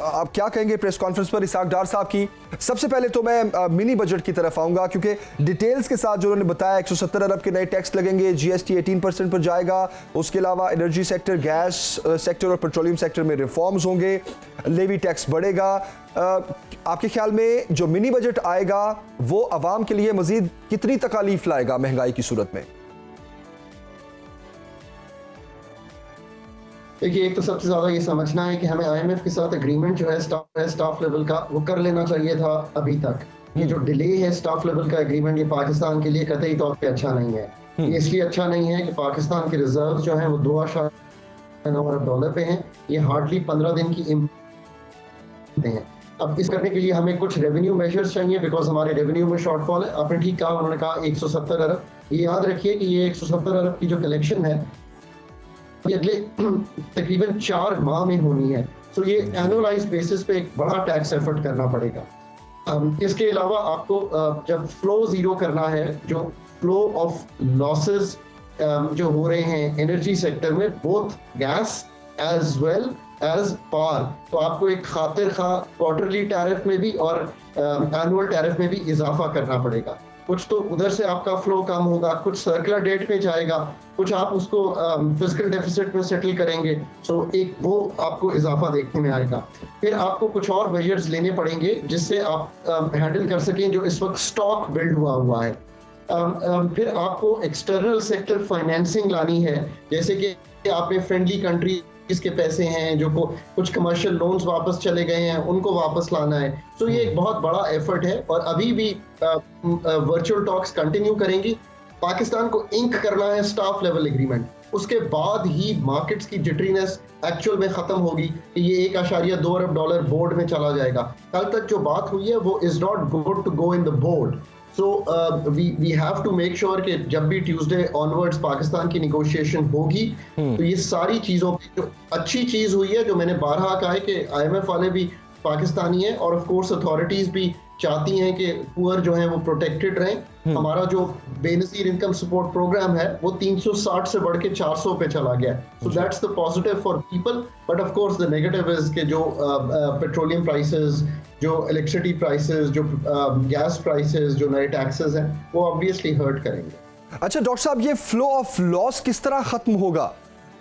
आप क्या कहेंगे प्रेस कॉन्फ्रेंस पर इसहाक डार साहब की? सबसे पहले तो मैं मिनी बजट की तरफ आऊंगा, क्योंकि डिटेल्स के साथ जो उन्होंने बताया 170 अरब के नए टैक्स लगेंगे, जीएसटी 18% पर जाएगा, उसके अलावा एनर्जी सेक्टर, गैस सेक्टर और पेट्रोलियम सेक्टर में रिफॉर्म्स होंगे, लेवी टैक्स बढ़ेगा। आपके ख्याल में जो मिनी बजट आएगा वो अवाम के लिए मजीद कितनी तकालीफ लाएगा महंगाई की सूरत में? देखिए, एक तो सबसे ज्यादा ये समझना है कि हमें आईएमएफ के साथ एग्रीमेंट जो है स्टाफ लेवल का, वो कर लेना चाहिए था अभी तक। ये जो डिले है स्टाफ लेवल का एग्रीमेंट, ये पाकिस्तान के लिए कतई तौर पे अच्छा नहीं है। ये इसलिए अच्छा नहीं है कि पाकिस्तान के रिजर्व जो हैं वो $2.9 अरब पे हैं। ये हार्डली 15 दिन की हैं। अब इस करने के लिए हमें कुछ रेवेन्यू मेजर्स चाहिए, बिकॉज हमारे रेवेन्यू में शॉर्टफॉल है। आपने ठीक कहा, उन्होंने कहा 170 अरब। ये याद रखिए कि ये 170 अरब की जो कलेक्शन है ये अगले तकरीबन 4 माह में होनी है। तो ये एनुअलाइज बेसिस पे एक बड़ा टैक्स एफर्ट करना पड़ेगा। इसके अलावा आपको जब फ्लो जीरो करना है, जो फ्लो ऑफ लॉसेस जो हो रहे हैं एनर्जी सेक्टर में, both gas as well as power, तो आपको एक खातिर खा क्वार्टरली टैरिफ में भी और एनुअल टैरिफ में भी इजाफा करना पड़ेगा। कुछ तो उधर से आपका फ्लो कम होगा, कुछ सर्कुलर डेट में जाएगा, कुछ आप उसको फिस्कल डेफिसिट में सेटल करेंगे। सो एक वो आपको इजाफा देखने में आएगा। फिर आपको कुछ और मेजर्स लेने पड़ेंगे जिससे आप हैंडल कर सकें जो इस वक्त स्टॉक बिल्ड हुआ है। फिर आपको एक्सटर्नल सेक्टर फाइनेंसिंग लानी है, जैसे कि आपने फ्रेंडली कंट्री इसके पैसे हैं जो कुछ कमर्शियल लोन्स वापस चले गए हैं, उनको वापस लाना है। तो ये एक बहुत बड़ा एफर्ट है और अभी भी वर्चुअल टॉक्स कंटिन्यू करेंगी। पाकिस्तान को इंक करना है स्टाफ लेवल एग्रीमेंट, उसके बाद ही मार्केट्स की जिटरीनेस एक्चुअल में खत्म होगी कि ये $1.2 अरब बोर्ड में चला जाएगा। कल तक जो बात हुई है वो is not good to go in the board. So we have to make sure कि जब भी ट्यूसडे ऑनवर्ड्स पाकिस्तान की निगोशिएशन होगी तो ये सारी चीजों की जो अच्छी चीज हुई है, जो मैंने बारहा कहा है कि आईएमएफ वाले भी पाकिस्तानी हैं और ऑफ कोर्स अथॉरिटीज भी चाहती हैं कि पुअर जो हैं वो प्रोटेक्टेड रहें। हमारा जो बेनजीर इनकम सपोर्ट प्रोग्राम है वो 360 से बढ़ के 400 पे चला गया। So that's the positive for people, but of course the negative is कि जो पेट्रोलियम प्राइसेस, जो इलेक्ट्रिसिटी प्राइसेस, जो गैस प्राइसेस, जो नए टैक्सेस हैं वो ऑब्वियसली हर्ट करेंगे। अच्छा डॉक्टर साहब, ये फ्लो ऑफ लॉस किस तरह खत्म होगा?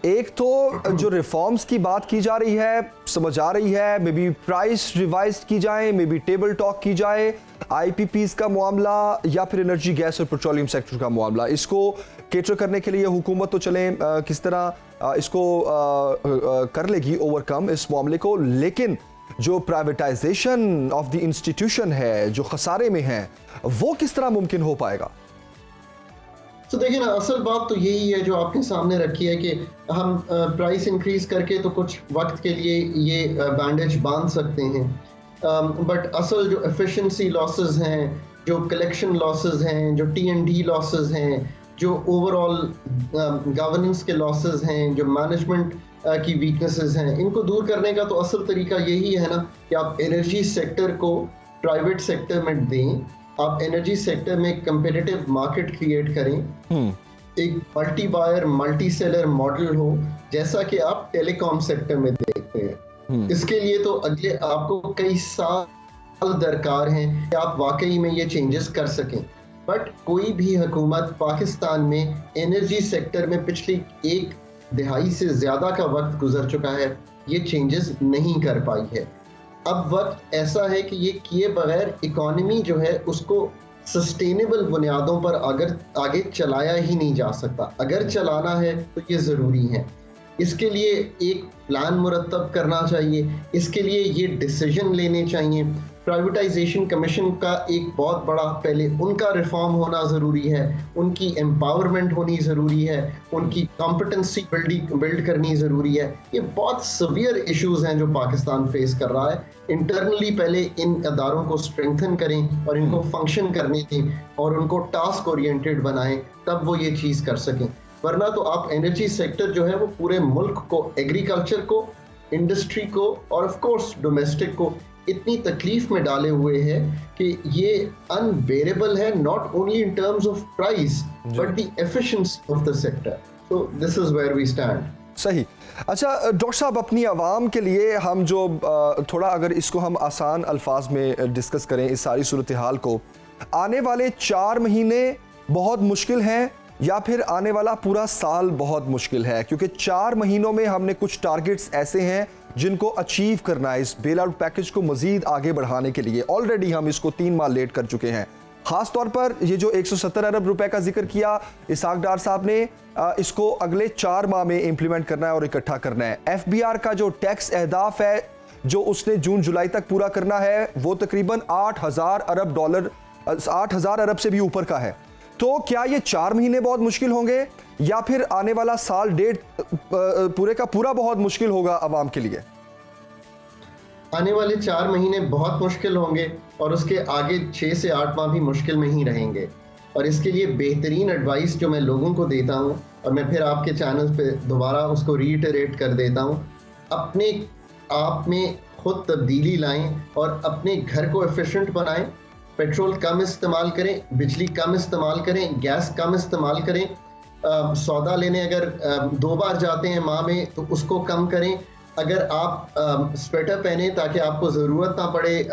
एक तो जो रिफॉर्म्स की बात की जा रही है, समझ आ रही है, मे बी प्राइस रिवाइज की जाए, मे बी टेबल टॉक की जाए, आईपीपीज का मामला या फिर एनर्जी, गैस और पेट्रोलियम सेक्टर का मामला, इसको केटर करने के लिए हुकूमत तो चले किस तरह इसको कर लेगी ओवरकम इस मामले को, लेकिन जो प्राइवेटाइजेशन ऑफ द इंस्टीट्यूशन है, जो खसारे में है, वो किस तरह मुमकिन हो पाएगा? तो देखिए ना, असल बात तो यही है जो आपके सामने रखी है कि हम प्राइस इंक्रीज करके तो कुछ वक्त के लिए ये बैंडेज बांध सकते हैं, बट असल जो एफिशिएंसी लॉसेस हैं, जो कलेक्शन लॉसेस हैं, जो टी&डी लॉसेस हैं, जो ओवरऑल गवर्नेंस के लॉसेस हैं, जो मैनेजमेंट की वीकनेसेस हैं, इनको दूर करने का तो असल तरीका यही है ना कि आप एनर्जी सेक्टर को प्राइवेट सेक्टर में दें, आप एनर्जी सेक्टर में कंपेटिटिव मार्केट क्रिएट करें, एक multi buyer multi seller model हो जैसा कि आप टेलीकॉम सेक्टर में देखते हैं। इसके लिए तो अगले आपको कई साल दरकार हैं कि आप वाकई में ये चेंजेस कर सकें, बट कोई भी हुकूमत पाकिस्तान में एनर्जी सेक्टर में पिछली 1 दहाई से ज्यादा का वक्त गुजर चुका है, ये चेंजेस नहीं कर पाई है। अब वक्त ऐसा है कि ये किए बगैर इकोनॉमी जो है उसको सस्टेनेबल बुनियादों पर अगर आगे चलाया ही नहीं जा सकता। अगर चलाना है तो ये ज़रूरी है। इसके लिए एक प्लान मुरतब करना चाहिए, इसके लिए ये डिसीजन लेने चाहिए। प्राइवेटाइजेशन कमीशन का एक बहुत बड़ा पहले उनका रिफॉर्म होना ज़रूरी है, उनकी एम्पावरमेंट होनी ज़रूरी है, उनकी कॉम्पिटेंसी बिल्ड करनी ज़रूरी है। ये बहुत सीवियर इश्यूज हैं जो पाकिस्तान फेस कर रहा है। इंटरनली पहले इन अदारों को स्ट्रेंथन करें और इनको फंक्शन करने दें और उनको टास्क ओरिएंटेड बनाएं, तब वो ये चीज़ कर सकें। वरना तो आप एनर्जी सेक्टर जो है वो पूरे मुल्क को, एग्रीकल्चर को, इंडस्ट्री को और ऑफ कोर्स डोमेस्टिक को इतनी तकलीफ में डाले हुए हैं कि ये अनबेरेबल है, not only in terms of price but the efficiency of the sector. So this is where we stand. सही। अच्छा डॉक्टर साहब, अपनी आवाम के लिए हम जो थोड़ा अगर इसको हम आसान अल्फाज में डिस्कस करें इस सारी सूरत हाल को, आने वाले 4 महीने बहुत मुश्किल हैं या फिर आने वाला पूरा साल बहुत मुश्किल है? क्योंकि 4 महीनों में हमने कुछ टारगेट्स ऐसे हैं जिनको अचीव करना है इस बेल आउट पैकेज को मजीद आगे बढ़ाने के लिए। ऑलरेडी हम इसको 3 माह लेट कर चुके हैं। खास तौर पर ये जो 170 अरब रुपए का जिक्र किया इसहाक डार साहब ने, इसको अगले 4 माह में इंप्लीमेंट करना है और इकट्ठा करना है। FBR का जो टैक्स अहदाफ है जो उसने जून जुलाई तक पूरा करना है वो तकरीबन 8,000 अरब से भी ऊपर का है। तो क्या ये 4 महीने बहुत मुश्किल होंगे या फिर आने वाला साल डेढ़ पूरे का पूरा बहुत मुश्किल होगा आवाम के लिए? आने वाले 4 महीने बहुत मुश्किल होंगे और उसके आगे 6 से 8 माह भी मुश्किल में ही रहेंगे। और इसके लिए बेहतरीन एडवाइस जो मैं लोगों को देता हूं, और मैं फिर आपके चैनल पे दोबारा उसको रीइटरेट कर देता हूं, अपने आप में खुद तब्दीली लाएं और अपने घर को एफिशिएंट बनाएं। पेट्रोल कम इस्तेमाल करें, बिजली कम इस्तेमाल करें, गैस कम इस्तेमाल करें। सौदा लेने अगर 2 बार जाते हैं माह में तो उसको कम करें। अगर आप स्वेटर पहने ताकि आपको ज़रूरत ना पड़े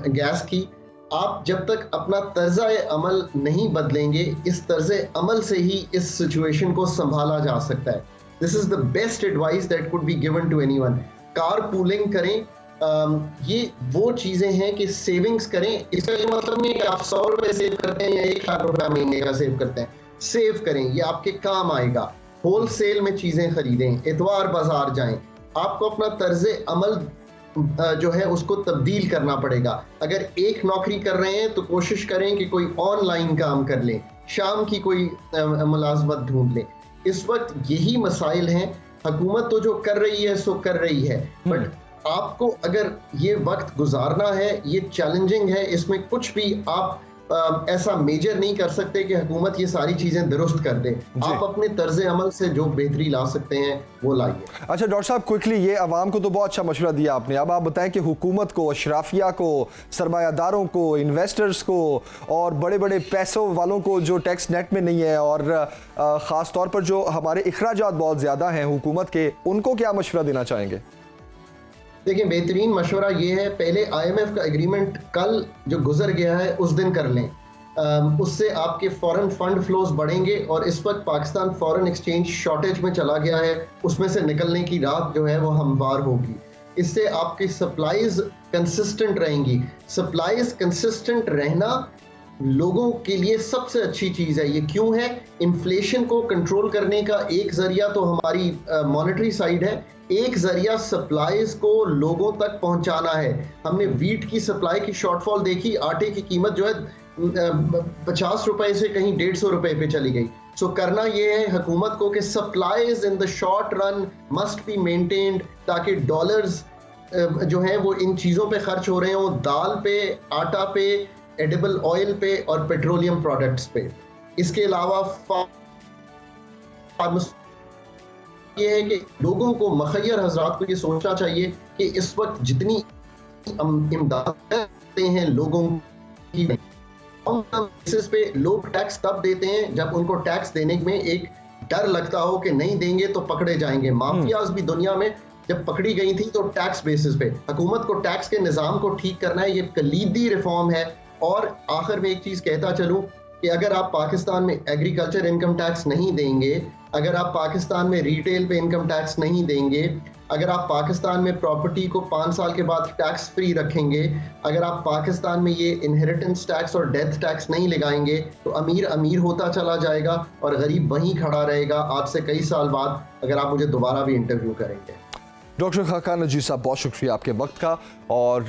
गैस की, आप जब तक अपना तर्ज़ा अमल नहीं बदलेंगे, इस तर्ज़ अमल से ही इस सिचुएशन को संभाला जा सकता है। This is the best advice that could be given to anyone. Car pooling करें, ये वो चीज़ें हैं कि सेविंग्स करें। इसका ये मतलब नहीं कि आप 100 रुपये सेव करते हैं या 1 लाख रुपया महीने का सेव करते हैं। सेव करें, ये आपके काम आएगा। होल सेल में चीज़ें खरीदें, इतवार बाजार जाएं। आपको अपना तर्ज अमल जो है उसको तब्दील करना पड़ेगा। अगर एक नौकरी कर रहे हैं तो कोशिश करें कि कोई ऑनलाइन काम कर लें, शाम की कोई मुलाजमत ढूंढ लें। इस वक्त यही मसाइल हैं। हुकूमत तो जो कर रही है सो कर रही है, बट आपको अगर ये वक्त गुजारना है, ये चैलेंजिंग है, इसमें कुछ भी आप ऐसा मेजर नहीं कर सकते कि हुकूमत ये सारी चीजें दुरुस्त कर दे। आप अपने तर्ज अमल से जो बेहतरी ला सकते हैं वो लाइए। अच्छा डॉक्टर साहब, क्विकली, ये आवाम को तो बहुत अच्छा मशवरा दिया आपने। अब आप बताएं कि हुकूमत को, अशराफिया को, सरमायादारों को, इन्वेस्टर्स को और बड़े बड़े पैसों वालों को जो टैक्स नेट में नहीं है और ख़ास तौर पर जो हमारे अखराजात बहुत ज़्यादा हैं हुकूमत के, उनको क्या मशवरा देना चाहेंगे? देखिए, बेहतरीन मशवरा ये है, पहले IMF का एग्रीमेंट कल जो गुजर गया है उस दिन कर लें। उससे आपके फॉरेन फंड फ्लोज बढ़ेंगे और इस वक्त पाकिस्तान फॉरेन एक्सचेंज शॉर्टेज में चला गया है, उसमें से निकलने की राह जो है वो हमवार होगी। इससे आपकी सप्लाईज कंसिस्टेंट रहेंगी। सप्लाईज कंसिस्टेंट रहना लोगों के लिए सबसे अच्छी चीज़ है। ये क्यों है? इन्फ्लेशन को कंट्रोल करने का एक जरिया तो हमारी मॉनेटरी साइड है, एक जरिया सप्लाईज को लोगों तक पहुंचाना है। हमने वीट की सप्लाई की शॉर्टफॉल देखी, आटे की कीमत जो है 50 रुपए से कहीं 150 रुपए पे चली गई। सो करना ये है हुकूमत को कि supplies in the short run must be maintained, ताकि डॉलर्स जो हैं वो इन चीज़ों पे खर्च हो रहे हों, दाल पे, आटा पे, एडिबल ऑयल पे और पेट्रोलियम प्रोडक्ट्स पे। इसके अलावा ये है कि लोगों को, मखैर हजरात को ये सोचना चाहिए कि इस वक्त जितनी इमदाद करते हैं लोगों की, बेसिस पे लोग टैक्स तब देते हैं जब उनको टैक्स देने में एक डर लगता हो कि नहीं देंगे तो पकड़े जाएंगे। माफियाज भी दुनिया में जब पकड़ी गई थी तो टैक्स बेसिस पे। हुकूमत को टैक्स के निज़ाम को ठीक करना है, ये कलीदी रिफॉर्म है। और आखिर में एक चीज़ कहता चलूँ कि अगर आप पाकिस्तान में एग्रीकल्चर इनकम टैक्स नहीं देंगे, अगर आप पाकिस्तान में रिटेल पे इनकम टैक्स नहीं देंगे, अगर आप पाकिस्तान में प्रॉपर्टी को 5 साल के बाद टैक्स फ्री रखेंगे, अगर आप पाकिस्तान में ये इनहेरिटेंस टैक्स और डेथ टैक्स नहीं लगाएंगे, तो अमीर अमीर होता चला जाएगा और गरीब वहीं खड़ा रहेगा आज से कई साल बाद, अगर आप मुझे दोबारा भी इंटरव्यू करेंगे। डॉक्टर खाकान नजीर साहब, बहुत शुक्रिया आपके वक्त का। और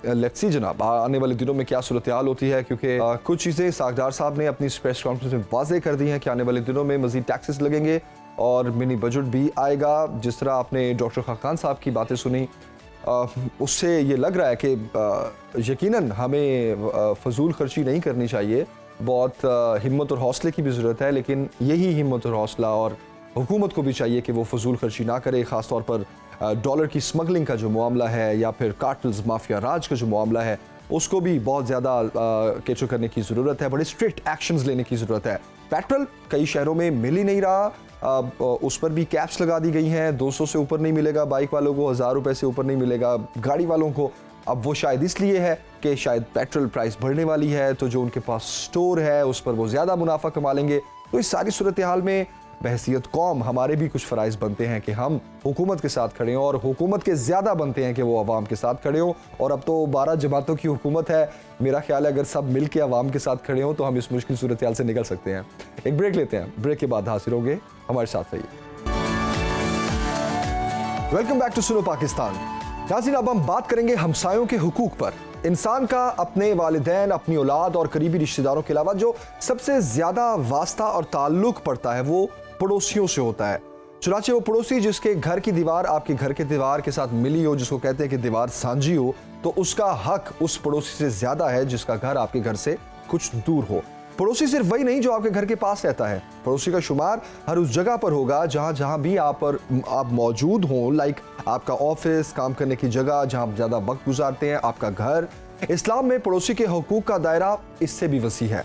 लेट्स सी जनाब, आने वाले दिनों में क्या सूरत हाल होती है, क्योंकि कुछ चीज़ें सागदार साहब ने अपनी प्रेस कॉन्फ्रेंस में वाज़ेह कर दी हैं कि आने वाले दिनों में मज़ीद टैक्सेस लगेंगे और मिनी बजट भी आएगा। जिस तरह आपने डॉक्टर खाकान साहब की बातें सुनी, उससे ये लग रहा है कि यकीनन हमें फजूल खर्ची नहीं करनी चाहिए। बहुत हिम्मत और हौसले की भी ज़रूरत है, लेकिन यही हिम्मत और हौसला और हुकूमत को भी चाहिए कि वो फजूल खर्ची ना करे। ख़ास तौर पर डॉलर की स्मगलिंग का जो मामला है या फिर कार्टल्स माफिया राज का जो मामला है, उसको भी बहुत ज़्यादा कैचर करने की ज़रूरत है। बड़े स्ट्रिक्ट एक्शंस लेने की ज़रूरत है। पेट्रोल कई शहरों में मिल ही नहीं रहा, उस पर भी कैप्स लगा दी गई हैं। 200 से ऊपर नहीं मिलेगा बाइक वालों को, 1000 रुपये से ऊपर नहीं मिलेगा गाड़ी वालों को। अब वो शायद इसलिए है कि शायद पेट्रोल प्राइस बढ़ने वाली है, तो जो उनके पास स्टोर है उस पर वो ज़्यादा मुनाफा कमा लेंगे। तो इस सारी सूरत हाल में बहसीत कौम हमारे भी कुछ फ़राइज़ बनते हैं कि हम हुकूमत के साथ खड़े हों, और हुकूमत के ज़्यादा बनते हैं कि वो अवाम के साथ खड़े हों। और अब तो 12 जमातों की हुकूमत है। मेरा ख्याल है अगर सब मिल के अवाम के साथ खड़े हों तो हम इस मुश्किल सूरत हाल से निकल सकते हैं। एक ब्रेक लेते हैं, ब्रेक के बाद हाजिर होंगे, हमारे साथ रहिए। Welcome back to Suno Pakistan. नाज़रीन, अब हम बात करेंगे हमसायों के हुकूक पर। इंसान का अपने वालिदैन, अपनी औलाद और करीबी रिश्तेदारों के अलावा जो सबसे ज़्यादा वास्ता और ताल्लुक़ पड़ता है वो पड़ोसियों से होता है। चुनाचे वो पड़ोसी जिसके घर की दीवार आपके घर के दीवार के साथ मिली हो, जिसको कहते हैं कि दीवार सांझी हो, तो उसका हक उस पड़ोसी से ज़्यादा है जिसका घर आपके घर से कुछ दूर हो। पड़ोसी सिर्फ वही नहीं जो आपके घर के पास रहता है। पड़ोसी का शुमार हर उस जगह पर होगा जहाँ भी आप मौजूद हों, लाइक आपका ऑफिस, काम करने की जगह, जहाँ आप ज़्यादा वक्त गुजारते हैं, आपका घर। इस्लाम में पड़ोसी के हुकूक का दायरा इससे भी वसी है।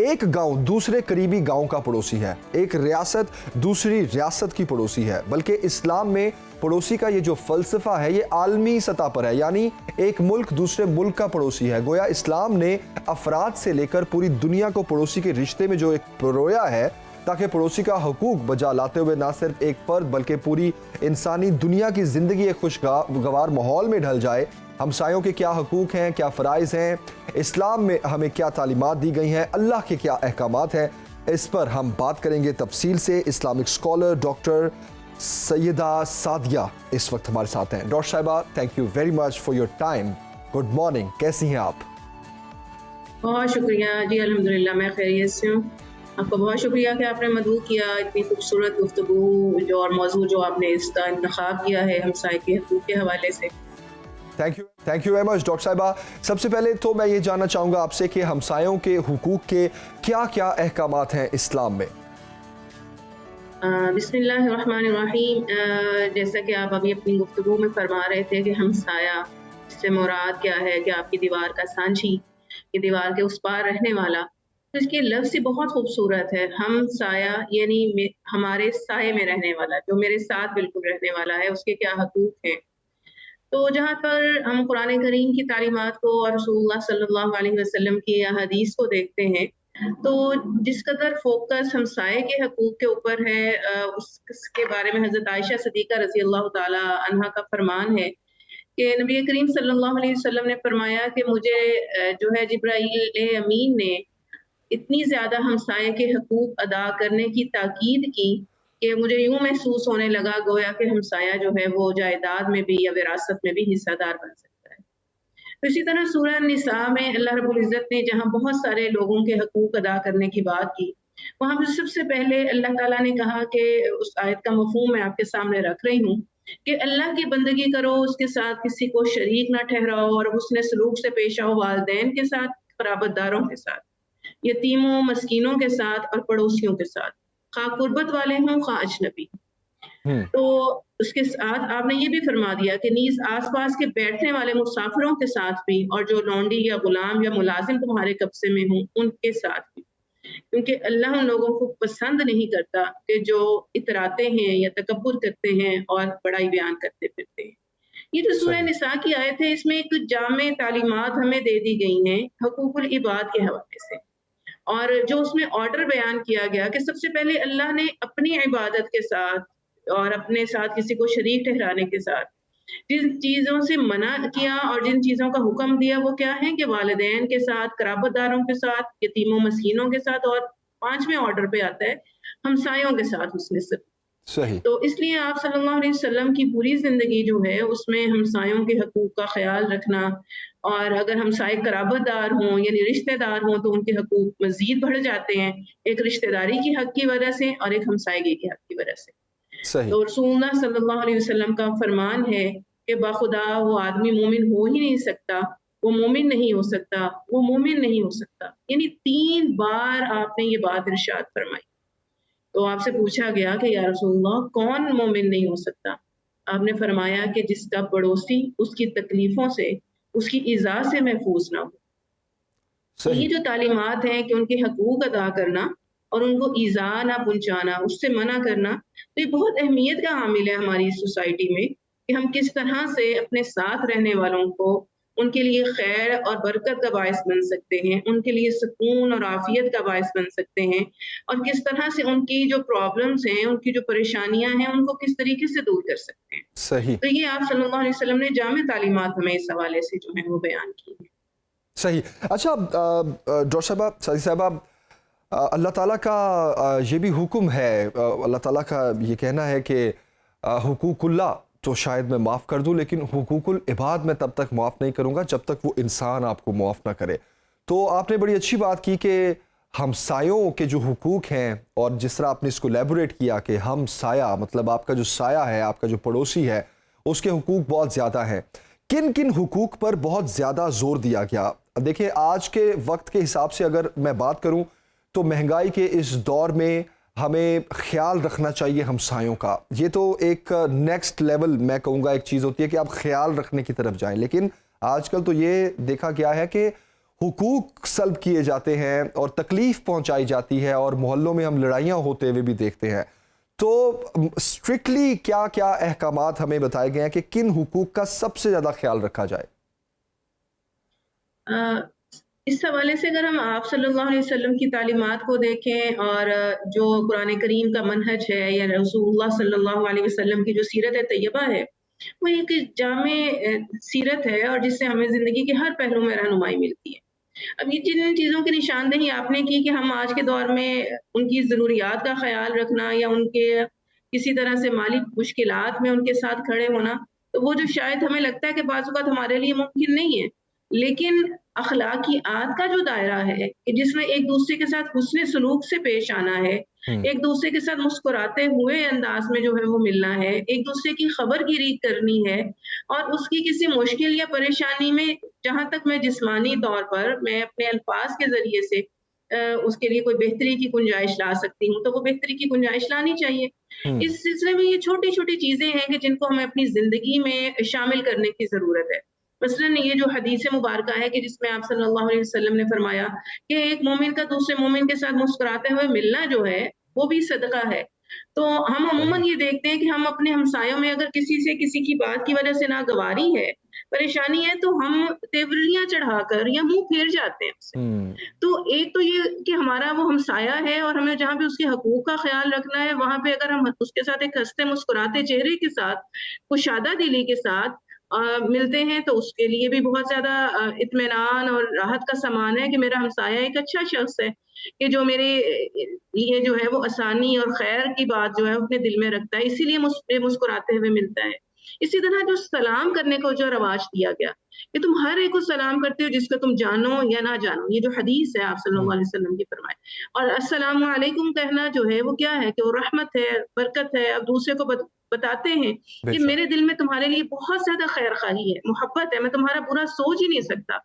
एक गांव दूसरे करीबी गांव का पड़ोसी है, एक रियासत दूसरी रियासत की पड़ोसी है। बल्कि इस्लाम में पड़ोसी का ये जो फलसफा है ये आलमी सतह पर है, यानी एक मुल्क दूसरे मुल्क का पड़ोसी है। गोया इस्लाम ने अफराद से लेकर पूरी दुनिया को पड़ोसी के रिश्ते में जो एक परोया है, ताकि पड़ोसी का हुकूक बजा लाते हुए ना सिर्फ एक फर्द बल्कि पूरी इंसानी दुनिया की ज़िंदगी एक खुशगवार माहौल में ढल जाए। हमसायों के क्या हुकूक हैं, क्या फ़राइज़ हैं, इस्लाम में हमें क्या तालीमात दी गई हैं, अल्लाह के क्या अहकामात हैं, इस पर हम बात करेंगे तफसील से। Islamic scholar doctor Syeda Sadia इस वक्त हमारे साथ हैं। डॉक्टर साहिबा, thank you very much for your time. Good morning, कैसी हैं आप? बहुत शुक्रिया जी, अल्हम्दुलिल्लाह मैं खैरियत से हूँ। आपका बहुत शुक्रिया कि आपने मदऊ किया, इतनी खूबसूरत गुफ्तगू जो और मौजू जो आपने इसका इंतखाब किया है हमसाये के हुकूक के हवाले से। Thank you very much doctor साहिबा। सबसे पहले तो मैं ये जानना चाहूँगा आपसे कि हमसायों के हुकूक के क्या क्या अहकामात हैं इस्लाम में? बिस्मिल्लाहिर्रहमानिर्रहीम। जैसा कि आप अभी अपनी गुफ्तगू में फरमा रहे थे कि हमसाया इससे मुराद क्या है कि आपकी दीवार का सांझी, कि दीवार के उस पार रहने वाला। तो इसके लफ्ज़ ही बहुत खूबसूरत है। हम साया यानी हमारे साए में रहने वाला, जो मेरे साथ बिल्कुल रहने वाला है, उसके क्या हकूक़ हैं। तो जहाँ पर हम कुरान करीम की तालीमात को और रसूलुल्लाह सल्लल्लाहु अलैहि वसल्लम की हदीस को देखते हैं, तो जिस कदर फोकस हमसाये के हकूक़ के ऊपर है, उसके बारे में हज़रत आयशा सिद्दीक़ा रज़ी अल्लाह ताला अन्हा का फरमान है कि नबी करीम सल्लल्लाहु अलैहि वसल्लम ने फरमाया कि मुझे जो है जिब्राईल अमीन ने इतनी ज़्यादा हमसाये के हकूक़ अदा करने की ताकीद की कि मुझे यूँ महसूस होने लगा गोया कि हमसाया जो है वो जायदाद में भी या विरासत में भी हिस्सेदार बन सकता है। तो इसी तरह सूरह निसा में अल्लाह रब्बुल इज़्ज़त ने जहाँ बहुत सारे लोगों के हकूक़ अदा करने की बात की, वहाँ पर सबसे पहले अल्लाह ताला ने कहा कि उस आयत का मफ़हूम मैं आपके सामने रख रही हूँ कि अल्लाह की बंदगी करो, उसके साथ किसी को शरीक ना ठहराओ और उसने सलूक से पेश आओ वालिदैन के साथ, क़राबतदारों के साथ, यतीमों मस्कीनों के साथ और पड़ोसियों के साथ, खा कुर्बत वाले हों खा अजनबी। तो उसके साथ आपने ये भी फरमा दिया कि नीज़ आसपास के बैठने वाले मुसाफिरों के साथ भी, और जो लौंडी या गुलाम या मुलाजिम तुम्हारे कब्जे में हों उनके साथ भी, क्योंकि अल्लाह उन लोगों को पसंद नहीं करता कि जो इतराते हैं या तकब्बुर करते हैं और बड़ाई बयान करते फिरते हैं। ये जो सूरह निसा की आयत है, इसमें एक जामे तालीमात हमें दे दी गई हैं हकूकुल इबाद के हवाले से, और जो उसमें ऑर्डर बयान किया गया कि सबसे पहले अल्लाह ने अपनी इबादत के साथ और अपने साथ किसी को शरीक ठहराने के साथ जिन चीज़ों से मना किया और जिन चीज़ों का हुक्म दिया वो क्या है कि वालिदैन के साथ, क़राबतदारों के साथ, यतीमों मस्कीनों के साथ, और 5वें ऑर्डर पे आता है हमसायों के साथ हुस्न सलूक। सही। तो इसलिए आप सल्लल्लाहु अलैहि वसल्लम की पूरी ज़िंदगी जो है उसमें हमसायों के हकूक़ का ख़्याल रखना, और अगर हमसाये क़राबतदार हों यानी रिश्तेदार हों तो उनके हकूक़ मज़ीद बढ़ जाते हैं, एक रिश्तेदारी की हक़ की वजह से और एक हमसायगी के हक़ की वजह से। सही। तो रसूलुल्लाह सल्लल्लाहु अलैहि वसल्लम का फ़रमान है कि बाख़ुदा वो आदमी मोमिन हो ही नहीं सकता, वो मोमिन नहीं हो सकता, वो मोमिन नहीं हो सकता। यानी 3 बार आपने ये बात इरशाद फ़रमाई। तो आपसे पूछा गया कि या रसूलल्लाह कौन मोमिन नहीं हो सकता? आपने फ़रमाया कि जिसका पड़ोसी उसकी तकलीफ़ों से, उसकी इज़ा से महफ़ूज़ ना हो। तो ये सही। जो तालीमात हैं कि उनके हकूक़ अदा करना और उनको ईज़ा ना पहुँचाना, उससे मना करना, तो ये बहुत अहमियत का हामिल है हमारी सोसाइटी में कि हम किस तरह से अपने साथ रहने वालों को उनके लिए खैर और बरकत का बायस बन सकते हैं, उनके लिए सुकून और आफ़ियत का बायस बन सकते हैं, और किस तरह से उनकी जो प्रॉब्लम्स हैं, उनकी जो परेशानियाँ हैं, उनको किस तरीके से दूर कर सकते हैं। सही। तो ये आप सल्लल्लाहु अलैहि वसल्लम ने जामे तालीमात हमें इस हवाले से जो है वो बयान की हैं। सही। अच्छा डॉक्टर साहबा, सादी साहबा, अल्लाह ताला का ये भी हुक्म है, अल्लाह ताला का ये कहना है कि हुकूकुल्लाह तो शायद मैं माफ़ कर दूं, लेकिन हुकूकुल इबाद मैं तब तक माफ़ नहीं करूंगा जब तक वो इंसान आपको माफ़ ना करे। तो आपने बड़ी अच्छी बात की कि हमसायों के जो हुकूक हैं, और जिस तरह आपने इसको एलेबोरेट किया कि हम साया मतलब आपका जो साया है, आपका जो पड़ोसी है, उसके हुकूक बहुत ज़्यादा हैं। किन किन हुकूक पर बहुत ज़्यादा जोर दिया गया? देखिए, आज के वक्त के हिसाब से अगर मैं बात करूं तो महंगाई के इस दौर में हमें ख्याल रखना चाहिए हमसायों का। ये तो एक नेक्स्ट लेवल मैं कहूँगा एक चीज़ होती है कि आप ख्याल रखने की तरफ जाएं, लेकिन आजकल तो ये देखा गया है कि हुकूक सल्ब किए जाते हैं और तकलीफ़ पहुँचाई जाती है, और मोहल्लों में हम लड़ाइयाँ होते हुए भी देखते हैं। तो स्ट्रिक्टली क्या क्या अहकामात हमें बताए गए हैं कि किन हुकूक का सबसे ज़्यादा ख्याल रखा जाए? इस हवाले से अगर हम आप सल्लल्लाहु अलैहि वसल्लम की तालीमात को देखें और जो कुरान करीम का मनहज है या रसूलुल्लाह सल्लल्लाहु अलैहि वसल्लम की जो सीरत तैयबा है, वो एक जामे सीरत है और जिससे हमें ज़िंदगी के हर पहलू में रहनुमाई मिलती है। अब ये जिन चीज़ों की निशानदेही आपने की कि हम आज के दौर में उनकी ज़रूरियात का ख़्याल रखना या उनके किसी तरह से माली मुश्किलात में उनके साथ खड़े होना, तो वो जो शायद हमें लगता है कि बाज़ औक़ात हमारे लिए मुमकिन नहीं है। लेकिन अखलाकियात का जो दायरा है कि जिसमें एक दूसरे के साथ हुस्न सलूक से पेश आना है, एक दूसरे के साथ मुस्कुराते हुए अंदाज में जो है वो मिलना है, एक दूसरे की खबरगिरी करनी है, और उसकी किसी मुश्किल या परेशानी में जहाँ तक मैं जिस्मानी तौर पर मैं अपने अल्फाज के ज़रिए से उसके लिए कोई बेहतरी की गुंजाइश ला सकती हूँ, तो वो बेहतरी की गुंजाइश लानी चाहिए। इस सिलसिले में ये छोटी-छोटी चीज़ें हैं कि जिनको हमें अपनी ज़िंदगी में शामिल करने की ज़रूरत है। मसलन ये जो हदीस मुबारका है कि जिसमें आप सल्लल्लाहु अलैहि वसल्लम ने फरमाया कि एक मोमिन का दूसरे मोमिन के साथ मुस्कुराते हुए मिलना जो है, वो भी सदका है। तो हम अमूमन ये देखते हैं कि हम अपने हमसायों में अगर किसी से किसी की बात की वजह से नागवारी है, परेशानी है, तो हम तेवरियाँ चढ़ाकर या मुँह फेर जाते हैं उससे। तो एक तो ये कि हमारा वो हमसाया है और हमें जहाँ पे उसके हकूक़ का ख़्याल रखना है, वहाँ पे अगर हम उसके साथ एक हँसते मुस्कुराते चेहरे के साथ, कुशादा दिली के साथ मिलते हैं, तो उसके लिए भी बहुत ज़्यादा इत्मीनान और राहत का सामान है कि मेरा हमसाया एक अच्छा शख़्स है, कि जो मेरे लिए जो है वो आसानी और खैर की बात जो है अपने दिल में रखता है, इसीलिए मुस्कुराते हुए मिलता है। इसी तरह जो सलाम करने को जो रवाज दिया गया कि तुम हर एक को सलाम करते हो जिसको तुम जानो या ना जानो, ये जो हदीस है आप सल्लल्लाहु अलैहि वसल्लम की फरमाए, और अस्सलामु अलैकुम कहना जो है वो क्या है कि वो रहमत है, बरकत है। अब दूसरे को बताते हैं कि मेरे दिल में तुम्हारे लिए बहुत ज़्यादा खैर ख़ाही है, मोहब्बत है, मैं तुम्हारा बुरा सोच ही नहीं सकता।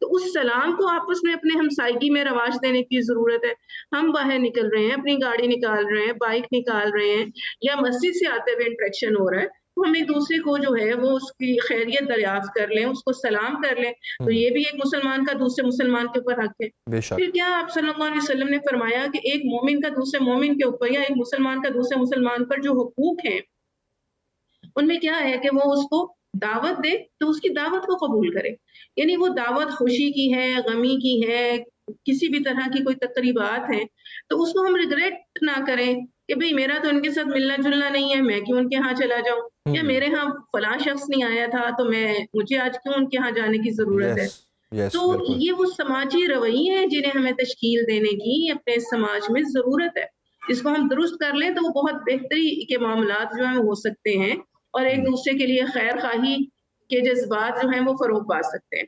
तो उस सलाम को आपस में अपने हमसायगी में रवाज देने की ज़रूरत है। हम बाहर निकल रहे हैं, अपनी गाड़ी निकाल रहे हैं, बाइक निकाल रहे हैं, या मस्जिद से आते हुए इंटरेक्शन हो रहा है, तो हम एक दूसरे को जो है वो उसकी खैरियत दरियाफ़्त कर लें, उसको सलाम कर लें, तो ये भी एक मुसलमान का दूसरे मुसलमान के ऊपर हक है। फिर क्या आप सल्लल्लाहु अलैहि वसल्लम ने फरमाया कि एक मोमिन का दूसरे मोमिन के ऊपर या एक मुसलमान का दूसरे मुसलमान पर जो हुकूक हैं, उनमें क्या है कि वो उसको दावत दे, तो उसकी दावत को कबूल करे। यानी वो दावत खुशी की है, गमी की है, किसी भी तरह की कोई तकरीबात हैं, तो उसको हम रिग्रेट ना करें कि भई मेरा तो उनके साथ मिलना-जुलना नहीं है, मैं क्यों उनके यहाँ चला जाऊँ? या मेरे यहाँ फलाँ शख़्स नहीं आया था, तो मुझे आज क्यों उनके यहाँ जाने की ज़रूरत है? तो ये वो समाजी रवैये हैं जिन्हें हमें तश्कील देने की अपने समाज में ज़रूरत है। इसको हम दुरुस्त कर लें तो वो बहुत बेहतरी के मामलात जो हैं हो सकते हैं और एक दूसरे के लिए खैर खाही के जज्बात जो हैं वो फरोग पा सकते हैं।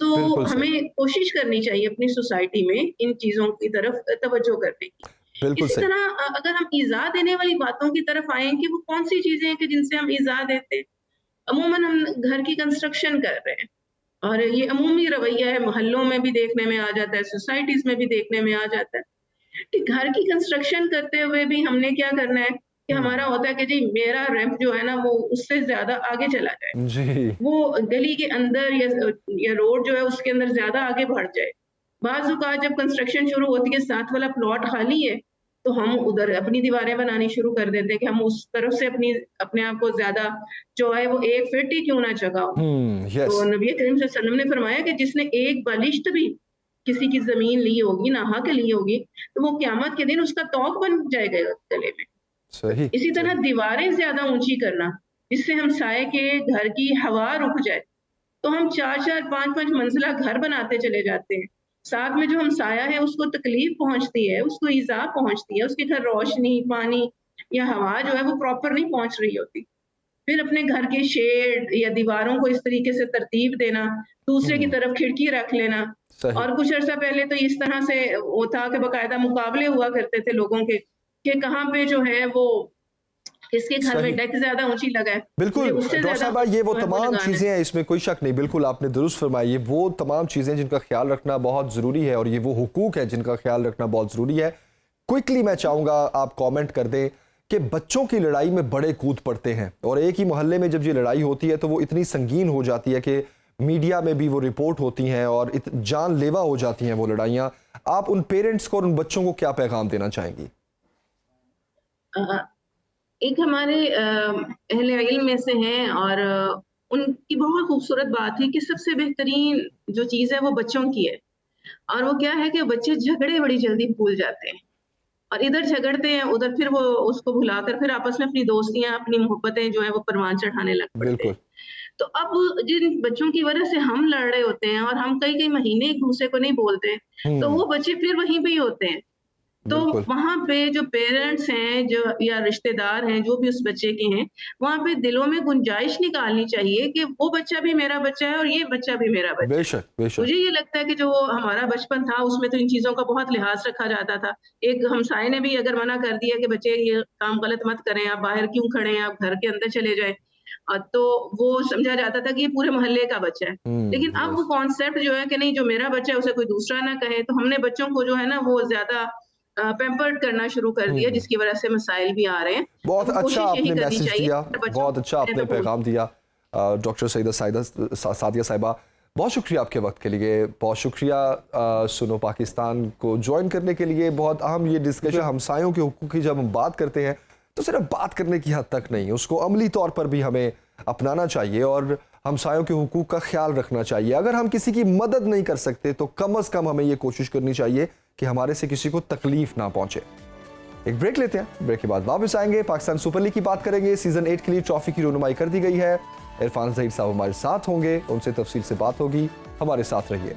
तो बिल्कुल सही। हमें कोशिश करनी चाहिए अपनी सोसाइटी में इन चीज़ों की तरफ तवज्जो करने की। बिल्कुल इसी सही। तरह अगर हम ईज़ा देने वाली बातों की तरफ आएँ कि वो कौन-सी चीज़ें हैं कि जिनसे हम ईज़ा देते हैं। अमूमन हम घर की कंस्ट्रक्शन कर रहे हैं और ये अमूमी रवैया है, मोहल्लों में भी देखने में आ जाता है, सोसाइटीज़ में भी देखने में आ जाता है कि घर की कंस्ट्रक्शन करते हुए भी हमने क्या करना है कि हमारा होता है कि जी मेरा रैंप जो है ना वो उससे ज़्यादा आगे चला जाए। जी। वो गली के अंदर या रोड जो है उसके अंदर ज़्यादा आगे बढ़ जाए। बाज़ औक़ात जब कंस्ट्रक्शन शुरू होती है, साथ वाला प्लॉट खाली है, तो हम उधर अपनी दीवारें बनानी शुरू कर देते हैं कि हम उस तरफ से अपने आप को ज़्यादा जो है वो 1 फीट ही क्यों ना जगह हो। यस। तो नबी करीम सल्लल्लाहु अलैहि वसल्लम ने फरमाया कि जिसने एक बलिश्त भी किसी की ज़मीन ली होगी, नाहक ली होगी, तो वो क़यामत के दिन उसका तौक बन जाएगा गले में। सही। इसी तरह दीवारें ज़्यादा ऊँची करना, जिससे हम साए के घर की हवा रुक जाए। तो हम 4-4, 5-5 मंजिला घर बनाते चले जाते हैं। साथ में जो हमसाया है उसको तकलीफ पहुँचती है, उसको ईज़ा पहुँचती है, उसके घर रोशनी, पानी या हवा जो है वो प्रॉपर नहीं पहुँच रही होती। फिर अपने घर के शेड या दीवारों को इस तरीके से तरतीब देना, दूसरे की तरफ खिड़की रख लेना। सही। और कुछ अर्सा पहले तो इस तरह से वो था कि बाकायदा मुकाबले हुआ करते थे लोगों के कि कहाँ पे जो है वो किसके घर सही। में डेक ज़्यादा ऊँची लगा है। बिल्कुल उससे डॉक्टर ज़्यादा साहबा, ये वो वो तमाम लगाना है। चीज़ें हैं, इसमें कोई शक नहीं, बिल्कुल आपने दुरुस्त फरमाई। ये वो तमाम चीज़ें जिनका ख्याल रखना बहुत ज़रूरी है और ये वो हुकूक है जिनका ख्याल रखना बहुत ज़रूरी है। क्विकली मैं चाहूँगा आप कमेंट कर दें कि बच्चों की लड़ाई में बड़े कूद पड़ते हैं और एक ही मोहल्ले में जब ये लड़ाई होती है तो वो इतनी संगीन हो जाती है कि मीडिया में भी वो रिपोर्ट होती हैं और जानलेवा हो जाती हैं वो लड़ाइयाँ। आप उन पेरेंट्स को और उन बच्चों को क्या पैगाम देना चाहेंगी? एक हमारे अहले इल्म में से हैं और उनकी बहुत खूबसूरत बात है कि सबसे बेहतरीन जो चीज़ है वो बच्चों की है और वो क्या है कि बच्चे झगड़े बड़ी जल्दी भूल जाते हैं और इधर झगड़ते हैं, उधर फिर वो उसको भुलाकर फिर आपस में अपनी दोस्तियां, अपनी मोहब्बतें जो है वो परवान चढ़ाने लग पड़ते बिल्कुल। हैं। तो अब जिन बच्चों की वजह से हम लड़ रहे होते हैं और हम कई महीने एक दूसरे को नहीं बोलते हैं, तो वो बच्चे फिर वहीं पे ही होते हैं। तो बिल्कुल। वहाँ पे जो पेरेंट्स हैं जो या रिश्तेदार हैं जो भी उस बच्चे के हैं, वहाँ पे दिलों में गुंजाइश निकालनी चाहिए कि वो बच्चा भी मेरा बच्चा है और ये बच्चा भी मेरा बच्चा है। बेशक बेशक। मुझे ये लगता है कि जो हमारा बचपन था उसमें तो इन चीज़ों का बहुत लिहाज रखा जाता था। एक हमसाये ने भी अगर मना कर दिया कि बच्चे ये काम गलत मत करें, आप बाहर क्यों खड़े हैं, आप घर के अंदर चले जाएँ। तो वो समझा जाता था कि ये पूरे मोहल्ले का बच्चा है। लेकिन अब वो कॉन्सेप्ट जो है कि नहीं, जो मेरा बच्चा है उसे कोई दूसरा ना कहे, तो हमने बच्चों को जो है ना वो ज़्यादा पैम्पर्ड करना शुरू कर दिया, जिसकी वजह से मसाइल भी आ रहे हैं। बहुत तो अच्छा कोशिश यही आपने करनी मैसेज चाहिए दिया, कि बच्चों बहुत अच्छा को आपने तो पैगाम दिया। डॉक्टर सादिया साहिबा, बहुत शुक्रिया आपके वक्त के लिए, बहुत शुक्रिया सुनो पाकिस्तान को ज्वाइन करने के लिए। बहुत अहम ये डिस्कशन, हमसायों के हुकूक की जब हम बात करते हैं तो सिर्फ बात करने की हद तक नहीं, उसको अमली तौर पर भी हमें अपनाना चाहिए और हमसायों के हुकूक का ख्याल रखना चाहिए। अगर हम किसी की मदद नहीं कर सकते तो कम से कम हमें ये कोशिश करनी चाहिए कि हमारे से किसी को तकलीफ ना पहुंचे। एक ब्रेक लेते हैं, ब्रेक के बाद वापस आएंगे। पाकिस्तान सुपर लीग की बात करेंगे। सीजन 8 के लिए ट्रॉफी की रुनुमाई कर दी गई है। इरफान ज़हीर साहब हमारे साथ होंगे, उनसे तफसील से बात होगी। हमारे साथ रहिए।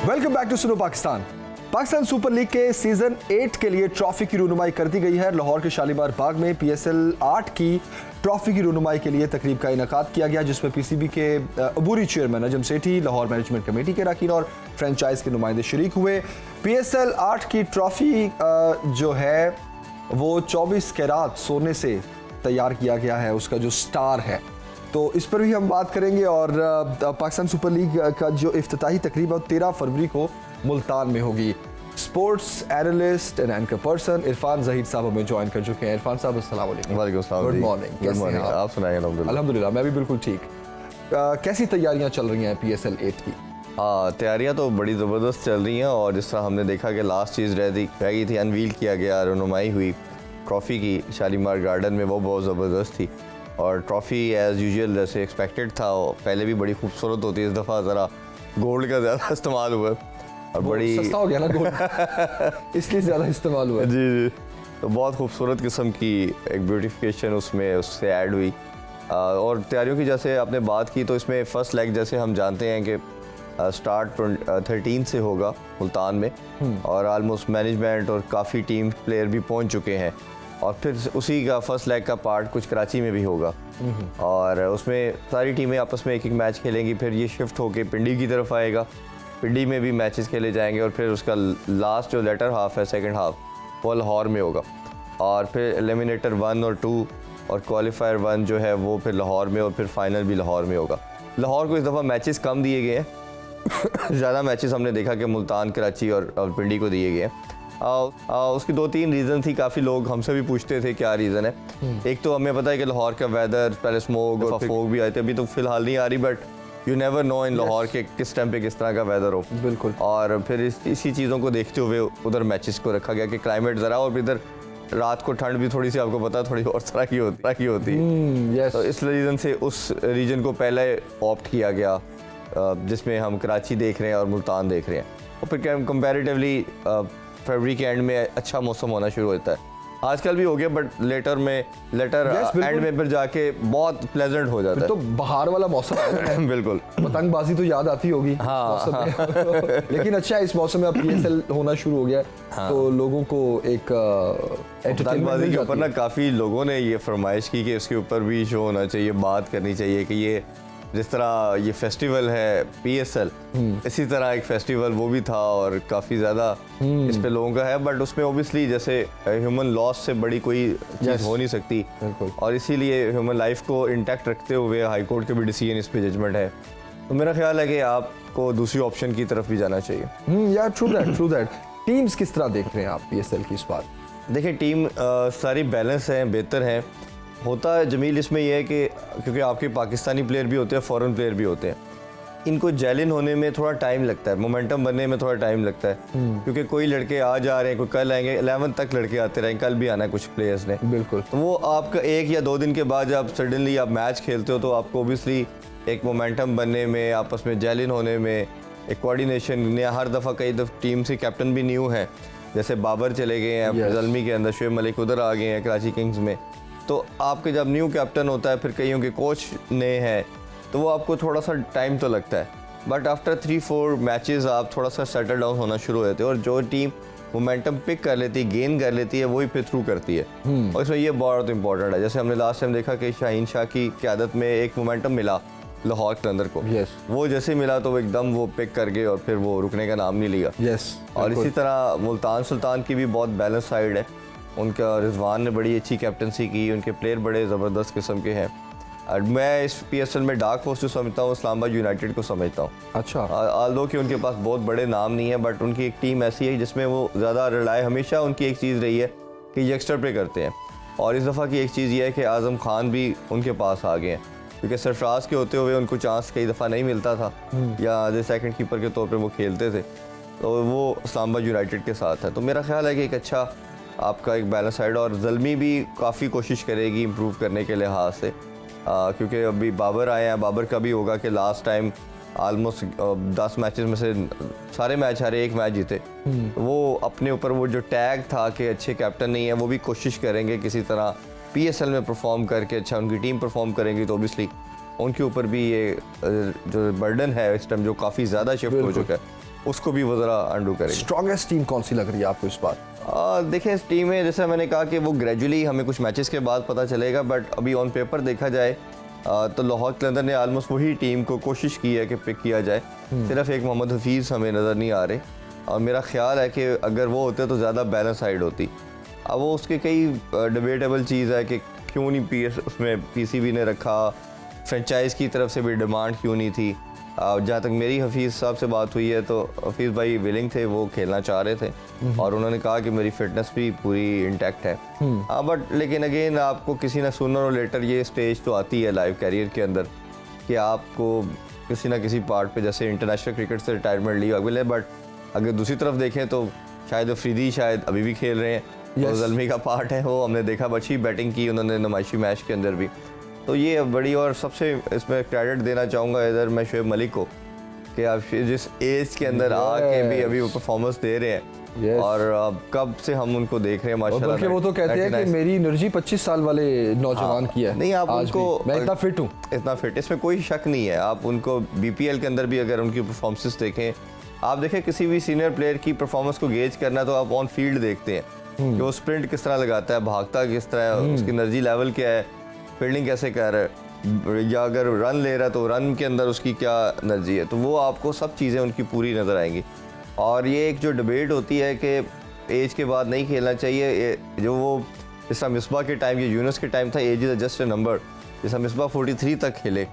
Welcome back to Suno Pakistan. Pakistan super league के सीजन 8 के लिए ट्रॉफी की रुनुमाई कर दी गई है। लाहौर के शालीमार बाग में PSL 8 की ट्रॉफी की रुनुमाई के लिए तकरीब का इनेकाद किया गया, जिसमें PCB के अबूरी chairman Najam Sethi, Lahore management committee के अरकान और फ्रेंचाइज के नुमाइंदे शरीक हुए। PSL 8 की ट्रॉफी जो है वो 24 कैरात सोने से तैयार किया गया है, उसका जो स्टार है, तो इस पर भी हम बात करेंगे। और पाकिस्तान सुपर लीग का जो इफ्तिताही तकरीब है 13 फरवरी को मुल्तान में होगी। Sports analyst and anchor person Irfan Zaheer साहब हमें ज्वाइन कर चुके हैं। इरफान साहब अस्सलाम वालेकुम। वालेकुम सलाम। Good morning. Good morning. आप सुनाइए। अल्हम्दुलिल्लाह मैं भी बिल्कुल ठीक। कैसी तैयारियां चल रही हैं PSL 8 की? तैयारियां तो बड़ी ज़बरदस्त चल रही हैं और जिस तरह हमने देखा कि लास्ट चीज़ रह गई थी, अनवील किया गया, रुनुमाई हुई ट्रॉफ़ी की शालीमार गार्डन में, वो बहुत ज़बरदस्त थी। और ट्रॉफ़ी एज़ यूजुअल जैसे एक्सपेक्टेड था, पहले भी बड़ी खूबसूरत होती है, इस दफ़ा ज़रा गोल्ड का ज़्यादा इस्तेमाल हुआ और बड़ी सस्ता हो गया ना गोल्ड इसलिए ज़्यादा इस्तेमाल हुआ। जी जी, तो बहुत खूबसूरत किस्म की एक ब्यूटिफिकेशन उससे ऐड हुई। और तैयारियों की जैसे आपने बात की, तो इसमें फ़र्स्ट लेग जैसे हम जानते हैं कि स्टार्ट 13 से होगा मुल्तान में और आलमोस्ट मैनेजमेंट और काफ़ी टीम प्लेयर भी पहुंच चुके हैं और फिर उसी का फर्स्ट लेग का पार्ट कुछ कराची में भी होगा और उसमें सारी टीमें आपस में एक एक मैच खेलेंगी। फिर ये शिफ्ट होके पिंडी की तरफ आएगा, पिंडी में भी मैचेस खेले जाएंगे और फिर उसका लास्ट जो लेटर हाफ है सेकंड हाफ वो लाहौर में होगा और फिर एलिमिनेटर 1 और 2 और क्वालिफायर 1 जो है वो फिर लाहौर में और फिर फाइनल भी लाहौर में होगा। लाहौर को इस दफ़ा मैचेस कम दिए गए हैं ज़्यादा मैचेस हमने देखा कि मुल्तान, कराची और पिंडी को दिए गए हैं। उसकी 2-3 रीज़न थी, काफ़ी लोग हमसे भी पूछते थे क्या रीज़न है। एक तो हमें पता है कि लाहौर का वेदर, पहले स्मोक और फोग भी आए थे, अभी तो फिलहाल नहीं आ रही, बट यू नेवर नो इन लाहौर के किस टाइम पे किस तरह का वेदर हो। बिल्कुल। और फिर इसी चीज़ों को देखते हुए उधर मैचेस को रखा गया कि क्लाइमेट ज़रा, और इधर रात को ठंड भी थोड़ी सी आपको पता थोड़ी और तरह की होती है। तो इस रीज़न से उस रीजन को पहले ऑप्ट किया गया जिसमें हम कराची देख रहे हैं और मुल्तान देख रहे हैं। और फिर कंपैरेटिवली फरवरी के एंड में अच्छा मौसम होना शुरू होता है। आजकल भी हो गया बट लेटर एंड में फिर जाके बहुत प्लेजेंट हो जाता है। तो बाहर वाला मौसम है बिल्कुल। पतंगबाजी तो याद आती होगी मौसम में। लेकिन अच्छा इस मौसम में अब PSL होना शुरू हो गया तो लोगों को एक पतंगबाजी के ऊपर ना काफ़ी लोगों ने ये फरमाइश की कि इसके ऊपर भी शो होना चाहिए, बात करनी चाहिए कि ये जिस तरह ये फेस्टिवल है PSL इसी तरह एक फेस्टिवल वो भी था और काफ़ी ज़्यादा इस पे लोगों का है, बट उसमें ओबियसली जैसे ह्यूमन लॉस से बड़ी कोई चीज़ हो नहीं सकती और इसीलिए ह्यूमन लाइफ को इंटैक्ट रखते हुए हाई कोर्ट के भी डिसीजन इस पे जजमेंट है। तो मेरा ख्याल है कि आपको दूसरी ऑप्शन की तरफ भी जाना चाहिए। यार ट्रू दैट। टीम्स किस तरह देख रहे हैं आप PSL की इस बार? देखिए टीम सारी बैलेंस हैं, बेहतर हैं। होता है जमील इसमें यह है कि क्योंकि आपके पाकिस्तानी प्लेयर भी होते हैं, फॉरेन प्लेयर भी होते हैं, इनको जेलिन होने में थोड़ा टाइम लगता है, मोमेंटम बनने में थोड़ा टाइम लगता है क्योंकि कोई लड़के आज आ रहे हैं, कोई कल आएंगे, 11 तक लड़के आते रहेंगे, कल भी आना है कुछ प्लेयर्स ने। बिल्कुल। तो वो आपका 1 या 2 दिन के बाद जब सडनली आप मैच खेलते हो तो आपको ओबियसली एक मोमेंटम बनने में, आपस में जेलिन होने में, एक कोऑर्डिनेशन नया, हर दफ़ा कई टीम से कैप्टन भी न्यू है, जैसे बाबर चले गए हैं ज़ल्मी के अंदर, शुएब मलिक उधर आ गए हैं कराची किंग्स में। तो आपके जब न्यू कैप्टन होता है फिर कईयों के कोच नए हैं तो वो आपको थोड़ा सा टाइम तो लगता है, बट आफ्टर 3-4 मैचेस आप थोड़ा सा सेटल डाउन होना शुरू होते हैं और जो टीम मोमेंटम पिक कर लेती है, गेन कर लेती है, वही फिर थ्रू करती है। और इसमें ये बहुत इंपॉर्टेंट है। जैसे हमने लास्ट टाइम देखा कि शाहीन शाह की क़यादत में एक मोमेंटम मिला लाहौर के अंदर को, वो जैसे मिला तो एकदम वो पिक कर गए और फिर वो रुकने का नाम नहीं लिया। और इसी तरह मुल्तान सुल्तान की भी बहुत बैलेंस साइड है, उनका रिजवान ने बड़ी अच्छी कैप्टनसी की, उनके प्लेयर बड़े ज़बरदस्त किस्म के हैं। और मैं इस PSL में डार्क हॉर्स जो समझता हूँ इस्लामाबाद यूनाइटेड को समझता हूँ। अच्छा। आल्दो कि उनके पास बहुत बड़े नाम नहीं है बट उनकी एक टीम ऐसी है जिसमें वो ज़्यादा रिलाय, हमेशा उनकी एक चीज़ रही है कि यंगस्टर पे करते हैं। और इस दफ़ा की एक चीज़ ये है कि आज़म खान भी उनके पास आ गए हैं क्योंकि सरफराज के होते हुए उनको चांस कई दफ़ा नहीं मिलता था या एज ए सेकंड कीपर के तौर पे वो खेलते थे, तो वो इस्लामाबाद यूनाइटेड के साथ है। तो मेरा ख्याल है कि एक अच्छा आपका एक बैलेंस साइड, और ज़ल्मी भी काफ़ी कोशिश करेगी इम्प्रूव करने के लिहाज से क्योंकि अभी बाबर आए हैं। बाबर का भी होगा कि लास्ट टाइम आलमोस्ट 10 मैचेस में से सारे मैच हारे, 1 मैच जीते। वो अपने ऊपर वो जो टैग था कि अच्छे कैप्टन नहीं है, वो भी कोशिश करेंगे किसी तरह PSL में परफॉर्म करके, अच्छा उनकी टीम परफॉर्म करेंगी तो ओबियसली उनके ऊपर भी ये जो बर्डन है इस टाइम जो काफ़ी ज़्यादा शिफ्ट हो चुका है उसको भी वो ज़रा अंडू करेंगे। स्ट्रॉन्गेस्ट टीम कौन सी लग रही है आपको इस बार? देखें इस टीम में जैसे मैंने कहा कि वो ग्रेजुअली हमें कुछ मैचेस के बाद पता चलेगा, बट अभी ऑन पेपर देखा जाए तो लाहौर कलंदर ने आलमोस्ट वही टीम को कोशिश की है कि पिक किया जाए। सिर्फ एक मोहम्मद हफीज़ हमें नज़र नहीं आ रहे और मेरा ख्याल है कि अगर वो होते तो ज़्यादा बैलेंस साइड होती। अब वो उसके कई डिबेटेबल चीज़ है कि क्यों नहीं उसमें PCB ने रखा, फ्रेंचाइज की तरफ से भी डिमांड क्यों नहीं थी। जहाँ तक मेरी हफीज़ साहब से बात हुई है तो हफीज़ भाई विलिंग थे, वो खेलना चाह रहे थे और उन्होंने कहा कि मेरी फिटनेस भी पूरी इंटैक्ट है। हाँ बट लेकिन अगेन आपको किसी ना सूनर और लेटर ये स्टेज तो आती है लाइव कैरियर के अंदर कि आपको किसी ना किसी पार्ट पे, जैसे इंटरनेशनल क्रिकेट से रिटायरमेंट ली अवेल है, बट अगर दूसरी तरफ देखें तो शायद अफरीदी शायद अभी भी खेल रहे हैं। तो ज़ल्मी का पार्ट है, वो हमने देखा अच्छी बैटिंग की उन्होंने नुमाइशी मैच के अंदर भी। तो ये बड़ी, और सबसे इसमें क्रेडिट देना चाहूँगा इधर मैं शुएब मलिक को कि आप जिस एज के अंदर आके भी अभी वो परफॉर्मेंस दे रहे हैं Yes. और कब से हम उनको देख रहे हैं और माशाल्लाह। बल्कि वो तो कहते हैं कि 99 मेरी एनर्जी 25 साल वाले नौजवान की है। नहीं, आप आज उनको भी। मैं इतना फिट हूँ। इतना फिट, इसमें कोई शक नहीं है। आप उनको BPL के अंदर भी अगर उनकी परफॉर्मेंसेस देखें, आप देखें किसी भी सीनियर प्लेयर की परफॉर्मेंस को गेज करना तो आप ऑन फील्ड देखते हैं कि वो स्प्रिंट किस तरह लगाता है, भागता किस तरह है, उसकी एनर्जी लेवल क्या है, फील्डिंग कैसे कर रहा है, या अगर रन ले रहा है तो रन के अंदर उसकी क्या एनर्जी है, तो वो आपको सब चीज़ें उनकी पूरी नज़र आएंगी। और ये एक जो डिबेट होती है कि एज के बाद नहीं खेलना चाहिए, जो वो जैसा मिसबा के टाइम या यूनुस के टाइम था, age is just a number, जैसा मिसबा 43 तक खेले,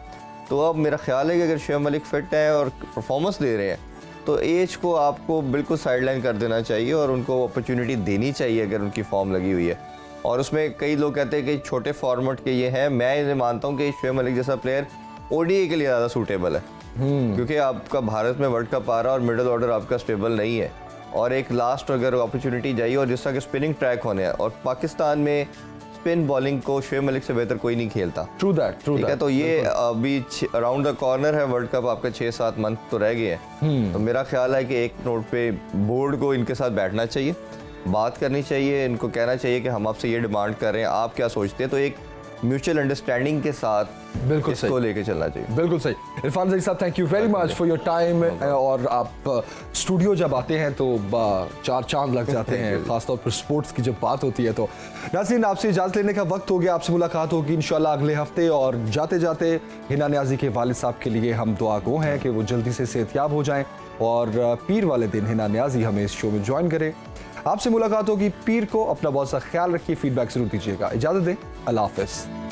तो अब मेरा ख्याल है कि अगर शोएब मलिक फिट हैं और परफॉर्मेंस दे रहे हैं तो एज को आपको बिल्कुल साइडलाइन कर देना चाहिए और उनको अपॉर्चुनिटी देनी चाहिए अगर उनकी फॉर्म लगी हुई है। और उसमें कई लोग कहते हैं कि छोटे फॉर्मेट के ये हैं, मैं इन्हें मानता हूँ कि शोएब मलिक जैसा प्लेयर ODI के लिए ज़्यादा सूटेबल है, क्योंकि आपका भारत में वर्ल्ड कप आ रहा है और मिडिल ऑर्डर आपका स्टेबल नहीं है, और एक लास्ट अगर अपॉर्चुनिटी चाहिए और जिस तरह के स्पिनिंग ट्रैक होने हैं, और पाकिस्तान में स्पिन बॉलिंग को शोएब मलिक से बेहतर कोई नहीं खेलता। ट्रू दैट, ठीक है, तो ये अभी अराउंड द कॉर्नर है वर्ल्ड कप, आपका 6-7 मंथ तो रह गए हैं। तो मेरा ख्याल है कि एक नोट पे बोर्ड को इनके साथ बैठना चाहिए, बात करनी चाहिए, इनको कहना चाहिए कि हम आपसे ये डिमांड कर रहे हैं, आप क्या सोचते हैं, तो एक म्यूचुअल अंडरस्टैंडिंग के साथ बिल्कुल इसको लेके चलना चाहिए। बिल्कुल सही। इरफान ज़ई साहब, thank you very much for your time. और आप स्टूडियो जब आते हैं तो 4 चांद लग जाते हैं, खासतौर पर स्पोर्ट्स की जब बात होती है। तो नाज़रीन, आपसे इजाज़त लेने का वक्त हो गया, आपसे मुलाकात होगी इंशाल्लाह अगले हफ्ते। और जाते जाते हिना न्याज़ी के वालिद साहब के लिए हम दुआ गो हैं कि वो जल्दी से सेहतयाब हो जाएं, और पीर वाले दिन हिना न्याज़ी हमें इस शो में ज्वाइन करें। आपसे मुलाकात होगी पीर को। अपना बहुत सा ख्याल रखिए, फीडबैक जरूर दीजिएगा। इजाज़त दें, अल्लाह हाफ़िज़।